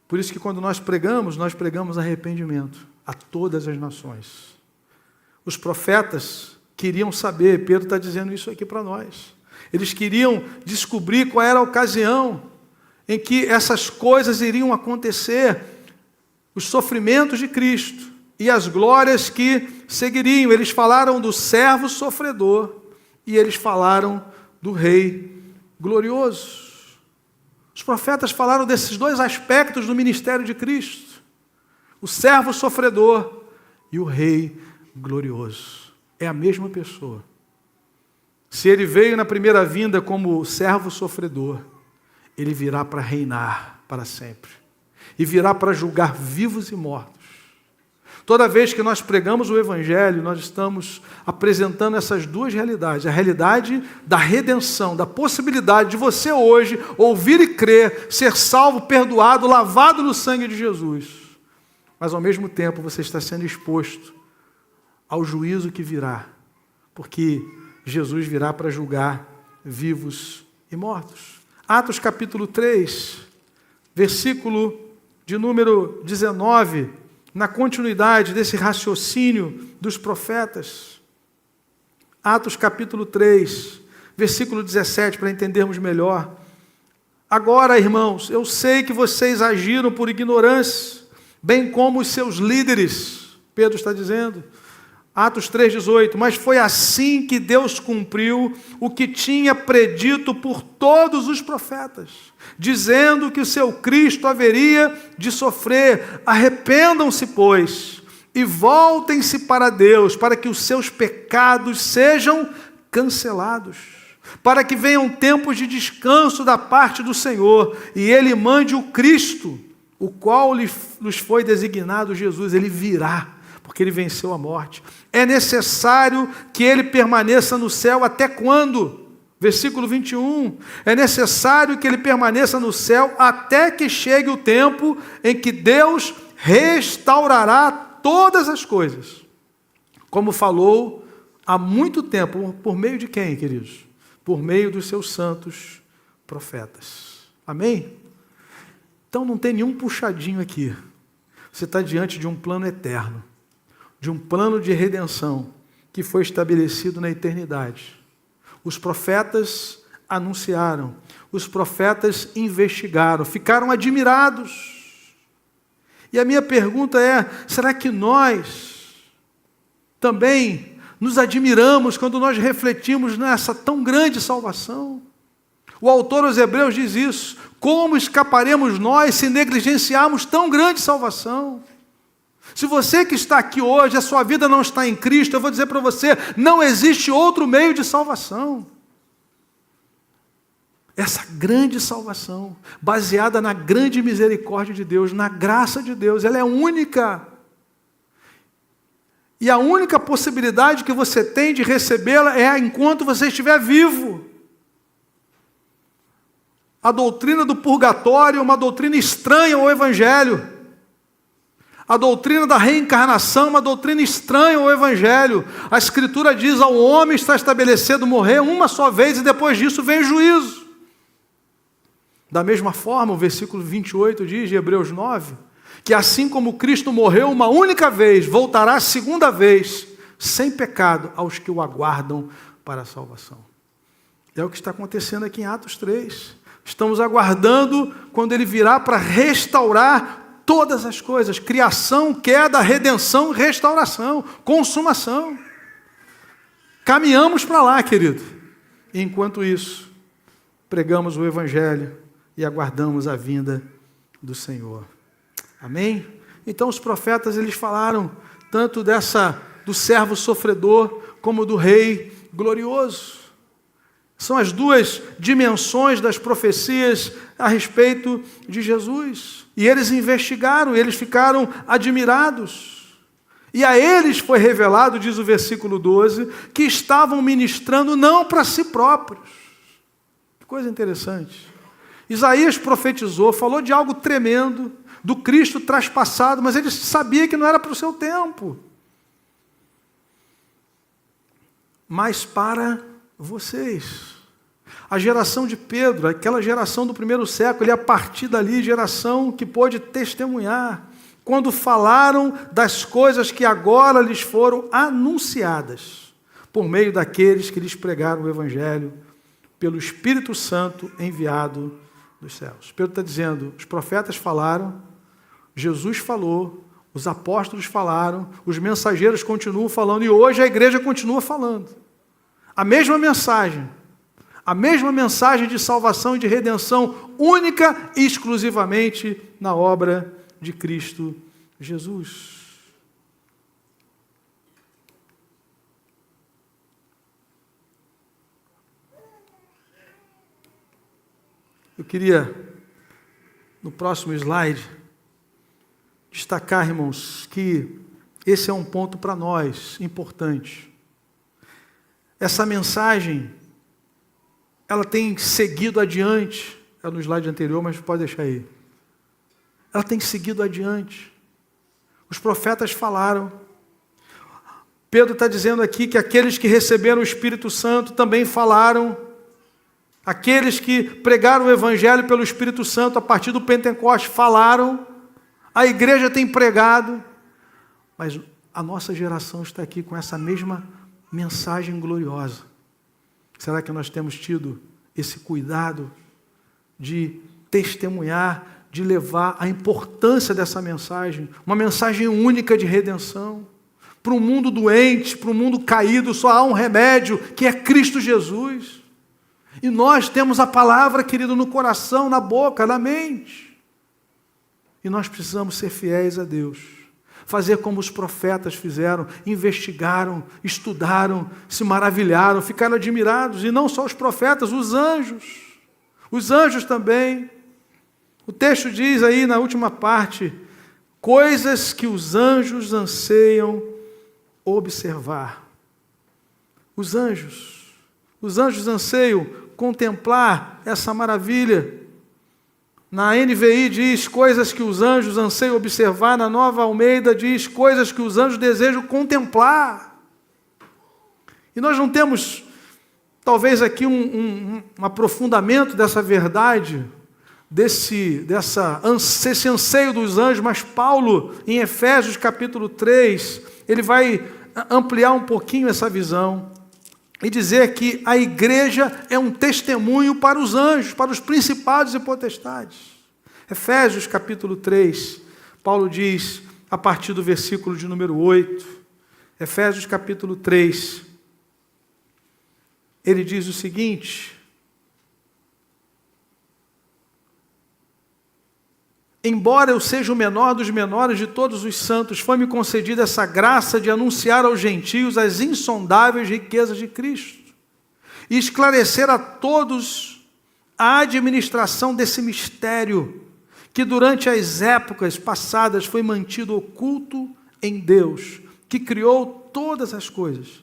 Por isso que quando nós pregamos arrependimento a todas as nações. Os profetas queriam saber, Pedro está dizendo isso aqui para nós. Eles queriam descobrir qual era a ocasião em que essas coisas iriam acontecer, os sofrimentos de Cristo e as glórias que seguiriam. Eles falaram do servo sofredor e eles falaram do rei glorioso. Os profetas falaram desses 2 aspectos do ministério de Cristo: o servo sofredor e o rei glorioso. É a mesma pessoa. Se ele veio na primeira vinda como servo sofredor, ele virá para reinar para sempre. E virá para julgar vivos e mortos. Toda vez que nós pregamos o Evangelho, nós estamos apresentando essas 2 realidades. A realidade da redenção, da possibilidade de você hoje ouvir e crer, ser salvo, perdoado, lavado no sangue de Jesus. Mas ao mesmo tempo você está sendo exposto ao juízo que virá. Porque Jesus virá para julgar vivos e mortos. Atos capítulo 3, versículo de número 19, na continuidade desse raciocínio dos profetas. Atos capítulo 3, versículo 17, para entendermos melhor. Agora, irmãos, eu sei que vocês agiram por ignorância, bem como os seus líderes, Pedro está dizendo. Atos 3,18, mas foi assim que Deus cumpriu o que tinha predito por todos os profetas, dizendo que o seu Cristo haveria de sofrer. Arrependam-se, pois, e voltem-se para Deus, para que os seus pecados sejam cancelados, para que venham tempos de descanso da parte do Senhor, e Ele mande o Cristo, o qual lhes foi designado Jesus. Ele virá, porque Ele venceu a morte. É necessário que Ele permaneça no céu até quando? Versículo 21, é necessário que Ele permaneça no céu até que chegue o tempo em que Deus restaurará todas as coisas, como falou há muito tempo. Por meio de quem, queridos? Por meio dos seus santos profetas. Amém? Então não tem nenhum puxadinho aqui. Você está diante de um plano eterno, de um plano de redenção que foi estabelecido na eternidade. Os profetas anunciaram, os profetas investigaram, ficaram admirados. E a minha pergunta é: será que nós também nos admiramos quando nós refletimos nessa tão grande salvação? O autor aos Hebreus diz isso: como escaparemos nós se negligenciarmos tão grande salvação? Se você que está aqui hoje, a sua vida não está em Cristo, eu vou dizer para você, não existe outro meio de salvação. Essa grande salvação, baseada na grande misericórdia de Deus, na graça de Deus, ela é única. E a única possibilidade que você tem de recebê-la é enquanto você estiver vivo. A doutrina do purgatório é uma doutrina estranha ao Evangelho. A doutrina da reencarnação é uma doutrina estranha ao Evangelho. A Escritura diz: ao homem está estabelecido morrer uma só vez e depois disso vem o juízo. Da mesma forma, o versículo 28 diz, de Hebreus 9, que assim como Cristo morreu uma única vez, voltará a segunda vez, sem pecado, aos que o aguardam para a salvação. É o que está acontecendo aqui em Atos 3. Estamos aguardando quando Ele virá para restaurar todas as coisas: criação, queda, redenção, restauração, consumação. Caminhamos para lá, querido. E enquanto isso, pregamos o Evangelho e aguardamos a vinda do Senhor. Amém? Então os profetas, eles falaram tanto do servo sofredor como do rei glorioso. São as duas dimensões das profecias a respeito de Jesus. E eles investigaram, eles ficaram admirados. E a eles foi revelado, diz o versículo 12, que estavam ministrando não para si próprios. Que coisa interessante. Isaías profetizou, falou de algo tremendo, do Cristo traspassado, mas ele sabia que não era para o seu tempo. Mas para vocês. A geração de Pedro, aquela geração do primeiro século, a partir dali, geração que pôde testemunhar, quando falaram das coisas que agora lhes foram anunciadas, por meio daqueles que lhes pregaram o Evangelho, pelo Espírito Santo enviado dos céus. Pedro está dizendo, os profetas falaram, Jesus falou, os apóstolos falaram, os mensageiros continuam falando, e hoje a igreja continua falando. A mesma mensagem de salvação e de redenção, única e exclusivamente na obra de Cristo Jesus. Eu queria, no próximo slide, destacar, irmãos, que esse é um ponto para nós importante. Essa mensagem, ela tem seguido adiante, é no slide anterior, mas pode deixar aí. Ela tem seguido adiante. Os profetas falaram. Pedro está dizendo aqui que aqueles que receberam o Espírito Santo também falaram. Aqueles que pregaram o Evangelho pelo Espírito Santo a partir do Pentecostes falaram. A igreja tem pregado. Mas a nossa geração está aqui com essa mesma mensagem gloriosa. Será que nós temos tido esse cuidado de testemunhar, de levar a importância dessa mensagem, uma mensagem única de redenção? Para um mundo doente, para um mundo caído, só há um remédio, que é Cristo Jesus. E nós temos a palavra, querido, no coração, na boca, na mente. E nós precisamos ser fiéis a Deus. fazer como os profetas fizeram, investigaram, estudaram, se maravilharam, ficaram admirados, e não só os profetas, os anjos também. O texto diz aí na última parte, coisas que os anjos anseiam observar. Os anjos anseiam contemplar essa maravilha. Na NVI diz coisas que os anjos anseiam observar, na Nova Almeida diz coisas que os anjos desejam contemplar. E nós não temos, talvez aqui, um aprofundamento dessa verdade, desse anseio dos anjos, mas Paulo, em Efésios capítulo 3, ele vai ampliar um pouquinho essa visão e dizer que a igreja é um testemunho para os anjos, para os principados e potestades. Efésios capítulo 3, Paulo diz, a partir do versículo de número 8, Efésios capítulo 3, ele diz o seguinte: embora eu seja o menor dos menores de todos os santos, foi-me concedida essa graça de anunciar aos gentios as insondáveis riquezas de Cristo e esclarecer a todos a administração desse mistério que durante as épocas passadas foi mantido oculto em Deus, que criou todas as coisas.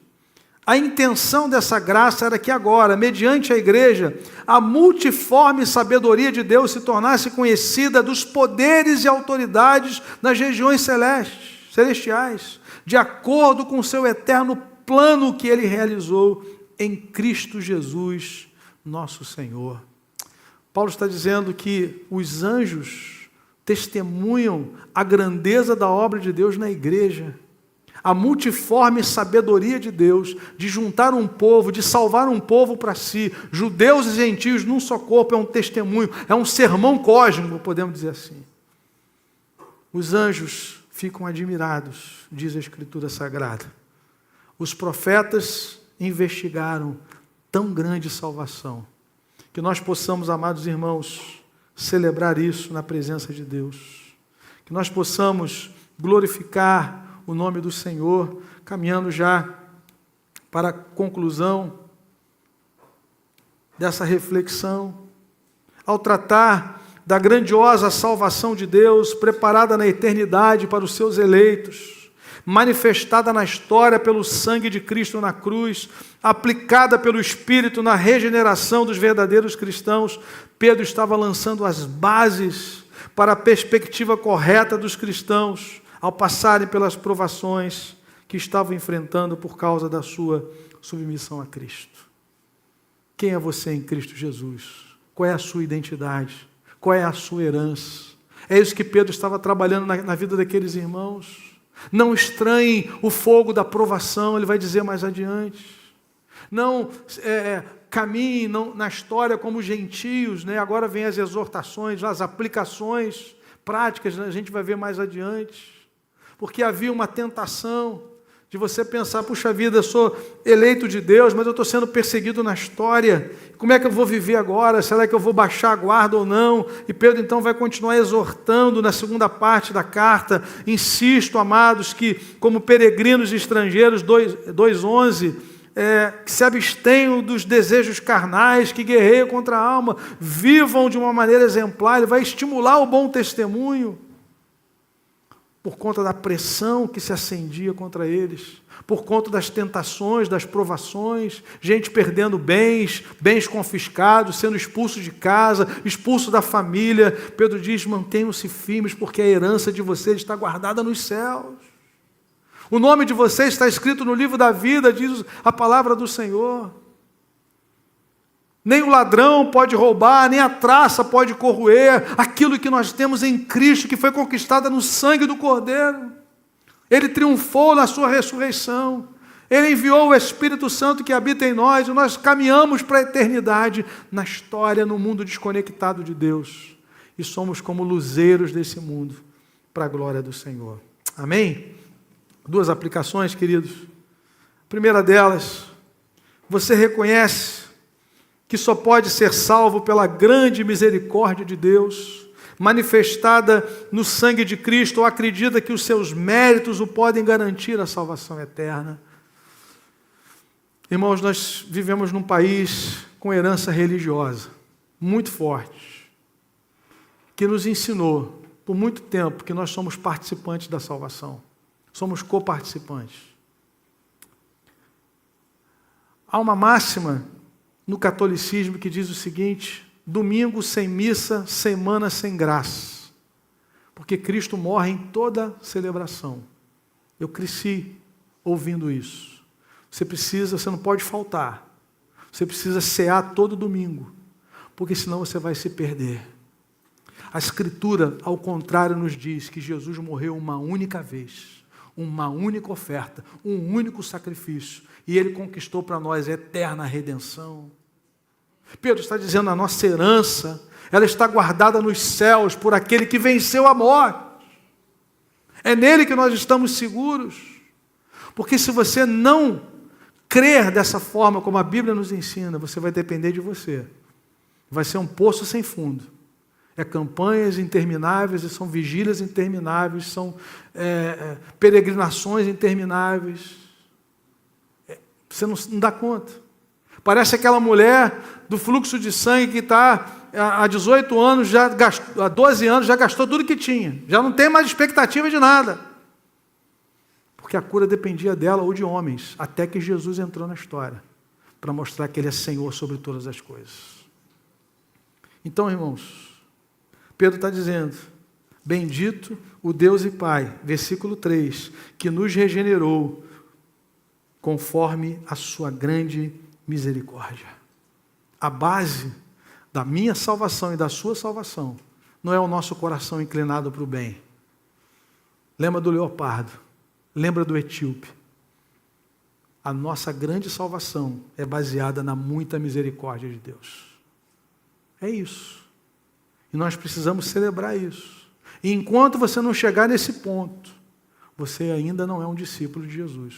A intenção dessa graça era que agora, mediante a igreja, a multiforme sabedoria de Deus se tornasse conhecida dos poderes e autoridades nas regiões celestiais, de acordo com o seu eterno plano que ele realizou em Cristo Jesus, nosso Senhor. Paulo está dizendo que os anjos testemunham a grandeza da obra de Deus na igreja. A multiforme sabedoria de Deus, de juntar um povo, de salvar um povo para si, judeus e gentios num só corpo, é um testemunho, é um sermão cósmico, podemos dizer assim. Os anjos ficam admirados, diz a Escritura Sagrada. Os profetas investigaram tão grande salvação, que nós possamos, amados irmãos, celebrar isso na presença de Deus, que nós possamos glorificar o nome do Senhor, caminhando já para a conclusão dessa reflexão, ao tratar da grandiosa salvação de Deus, preparada na eternidade para os seus eleitos, manifestada na história pelo sangue de Cristo na cruz, aplicada pelo Espírito na regeneração dos verdadeiros cristãos, Pedro estava lançando as bases para a perspectiva correta dos cristãos, ao passarem pelas provações que estavam enfrentando por causa da sua submissão a Cristo. Quem é você em Cristo Jesus? Qual é a sua identidade? Qual é a sua herança? É isso que Pedro estava trabalhando na vida daqueles irmãos. Não estranhem o fogo da provação, ele vai dizer mais adiante. Não caminhem na história como gentios, né? Agora vem as exortações, as aplicações práticas, né? A gente vai ver mais adiante. Porque havia uma tentação de você pensar, puxa vida, eu sou eleito de Deus, mas eu estou sendo perseguido na história, como é que eu vou viver agora? Será que eu vou baixar a guarda ou não? E Pedro então vai continuar exortando na segunda parte da carta, insisto, amados, que como peregrinos e estrangeiros, 2:11, que se abstenham dos desejos carnais, que guerreiam contra a alma, vivam de uma maneira exemplar, ele vai estimular o bom testemunho, por conta da pressão que se acendia contra eles, por conta das tentações, das provações, gente perdendo bens confiscados, sendo expulso de casa, expulso da família. Pedro diz, mantenham-se firmes, porque a herança de vocês está guardada nos céus. O nome de vocês está escrito no livro da vida, diz a palavra do Senhor. Nem o ladrão pode roubar, nem a traça pode corroer aquilo que nós temos em Cristo, que foi conquistado no sangue do Cordeiro. Ele triunfou na sua ressurreição. Ele enviou o Espírito Santo que habita em nós, e nós caminhamos para a eternidade na história, no mundo desconectado de Deus. E somos como luzeiros desse mundo, para a glória do Senhor. Amém? 2 aplicações, queridos. A primeira delas, você reconhece que só pode ser salvo pela grande misericórdia de Deus, manifestada no sangue de Cristo, ou acredita que os seus méritos o podem garantir a salvação eterna. Irmãos, nós vivemos num país com herança religiosa muito forte, que nos ensinou por muito tempo que nós somos participantes da salvação, somos coparticipantes. Há uma máxima no catolicismo que diz o seguinte: domingo sem missa, semana sem graça, porque Cristo morre em toda celebração. Eu cresci ouvindo isso. Você não pode faltar, você precisa cear todo domingo, porque senão você vai se perder. A Escritura, ao contrário, nos diz que Jesus morreu uma única vez, uma única oferta, um único sacrifício, e Ele conquistou para nós a eterna redenção. Pedro está dizendo: a nossa herança, ela está guardada nos céus por aquele que venceu a morte. É nele que nós estamos seguros, porque se você não crer dessa forma como a Bíblia nos ensina, você vai depender de você. Vai ser um poço sem fundo. É campanhas intermináveis, são vigílias intermináveis, são peregrinações intermináveis. Você não dá conta. Parece aquela mulher do fluxo de sangue que está há 18 anos, há 12 anos, já gastou tudo que tinha. Já não tem mais expectativa de nada. Porque a cura dependia dela ou de homens, até que Jesus entrou na história, para mostrar que Ele é Senhor sobre todas as coisas. Então, irmãos, Pedro está dizendo: bendito o Deus e Pai, versículo 3, que nos regenerou conforme a sua grande misericórdia. A base da minha salvação e da sua salvação não é o nosso coração inclinado para o bem. Lembra do leopardo? Lembra do etíope? A nossa grande salvação é baseada na muita misericórdia de Deus. É isso. E nós precisamos celebrar isso. E enquanto você não chegar nesse ponto, você ainda não é um discípulo de Jesus.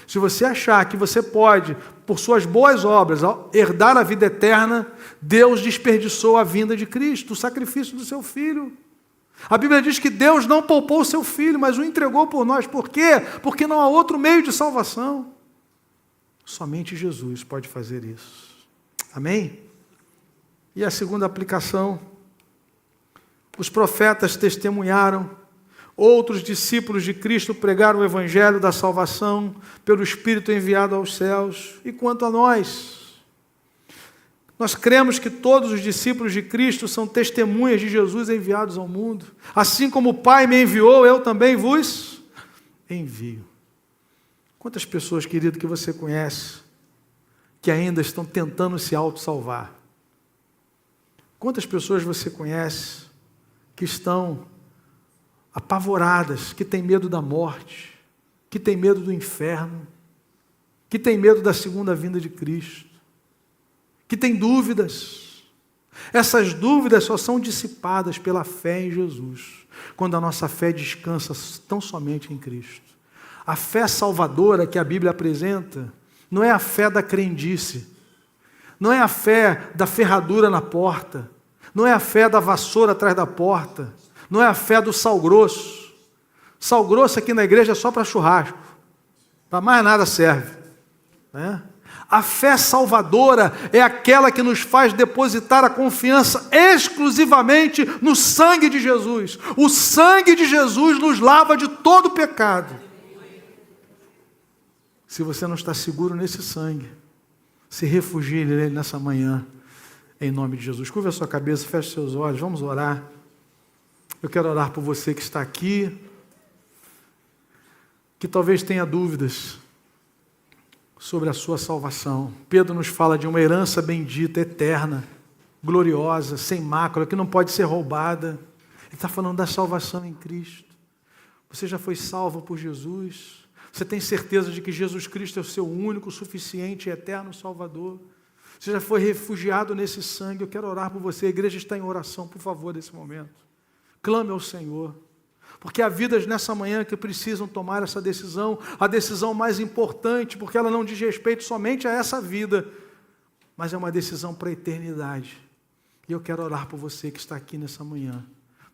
Se você achar que você pode, por suas boas obras, herdar a vida eterna, Deus desperdiçou a vinda de Cristo, o sacrifício do seu Filho. A Bíblia diz que Deus não poupou o seu Filho, mas o entregou por nós. Por quê? Porque não há outro meio de salvação. Somente Jesus pode fazer isso. Amém? E a segunda aplicação: os profetas testemunharam, outros discípulos de Cristo pregaram o evangelho da salvação pelo Espírito enviado aos céus. E quanto a nós cremos que todos os discípulos de Cristo são testemunhas de Jesus enviados ao mundo. Assim como o Pai me enviou, eu também vos envio. Quantas pessoas, querido, que você conhece que ainda estão tentando se auto-salvar? Quantas pessoas você conhece que estão apavoradas, que têm medo da morte, que têm medo do inferno, que têm medo da segunda vinda de Cristo, que têm dúvidas? Essas dúvidas só são dissipadas pela fé em Jesus, quando a nossa fé descansa tão somente em Cristo. A fé salvadora que a Bíblia apresenta não é a fé da crendice, não é a fé da ferradura na porta, não é a fé da vassoura atrás da porta, não é a fé do sal grosso. Sal grosso aqui na igreja é só para churrasco, para mais nada serve, né? A fé salvadora é aquela que nos faz depositar a confiança exclusivamente no sangue de Jesus. O sangue de Jesus nos lava de todo pecado. Se você não está seguro nesse sangue, se refugie nele nessa manhã, em nome de Jesus. Curva a sua cabeça, feche seus olhos, vamos orar. Eu quero orar por você que está aqui, que talvez tenha dúvidas sobre a sua salvação. Pedro nos fala de uma herança bendita, eterna, gloriosa, sem mácula, que não pode ser roubada. Ele está falando da salvação em Cristo. Você já foi salvo por Jesus. Você tem certeza de que Jesus Cristo é o seu único, suficiente e eterno Salvador. Você já foi refugiado nesse sangue. Eu quero orar por você. A igreja está em oração, por favor, nesse momento. Clame ao Senhor. Porque há vidas nessa manhã que precisam tomar essa decisão, a decisão mais importante, porque ela não diz respeito somente a essa vida, mas é uma decisão para a eternidade. E eu quero orar por você que está aqui nessa manhã.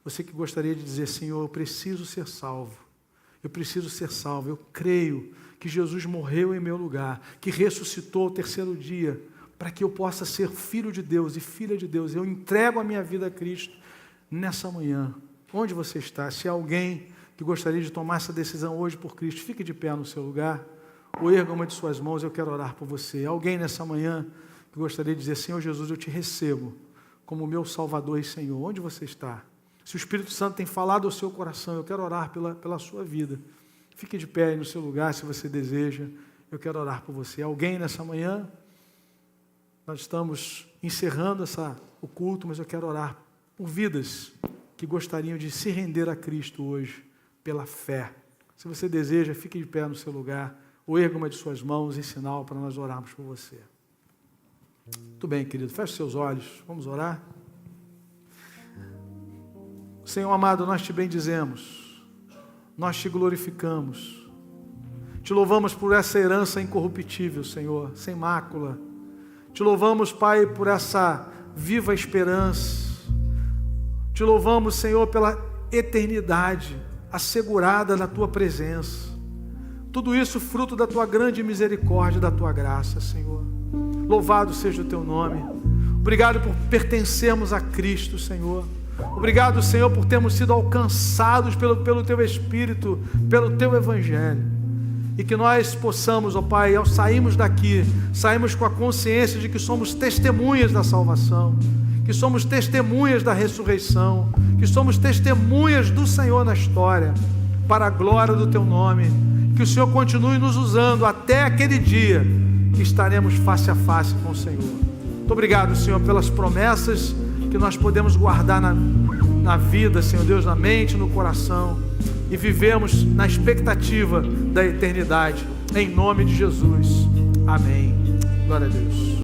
Você que gostaria de dizer, Senhor, eu preciso ser salvo. Eu preciso ser salvo. Eu creio que Jesus morreu em meu lugar, que ressuscitou ao terceiro dia, para que eu possa ser filho de Deus e filha de Deus. Eu entrego a minha vida a Cristo nessa manhã. Onde você está? Se há alguém que gostaria de tomar essa decisão hoje por Cristo, fique de pé no seu lugar, ou erga uma de suas mãos, eu quero orar por você. Alguém nessa manhã que gostaria de dizer, Senhor Jesus, eu te recebo como meu Salvador e Senhor. Onde você está? Se o Espírito Santo tem falado ao seu coração, eu quero orar pela sua vida. Fique de pé aí no seu lugar, se você deseja, eu quero orar por você. Alguém nessa manhã? Nós estamos encerrando o culto, mas eu quero orar por vidas que gostariam de se render a Cristo hoje, pela fé. Se você deseja, fique de pé no seu lugar, ou erga uma de suas mãos em sinal para nós orarmos por você. Muito bem, querido, feche seus olhos, vamos orar. Senhor amado, nós te bendizemos, nós te glorificamos, te louvamos por essa herança incorruptível, Senhor, sem mácula. Te louvamos, Pai, por essa viva esperança. Te louvamos, Senhor, pela eternidade assegurada na Tua presença. Tudo isso fruto da Tua grande misericórdia e da Tua graça, Senhor. Louvado seja o Teu nome. Obrigado por pertencermos a Cristo, Senhor. Obrigado, Senhor, por termos sido alcançados pelo Teu Espírito, pelo Teu Evangelho. E que nós possamos, ó Pai, ao sairmos daqui, saímos com a consciência de que somos testemunhas da salvação, que somos testemunhas da ressurreição, que somos testemunhas do Senhor na história, para a glória do Teu nome. Que o Senhor continue nos usando até aquele dia que estaremos face a face com o Senhor. Muito obrigado, Senhor, pelas promessas que nós podemos guardar na vida, Senhor Deus, na mente, no coração, e vivemos na expectativa da eternidade, em nome de Jesus. Amém. Glória a Deus.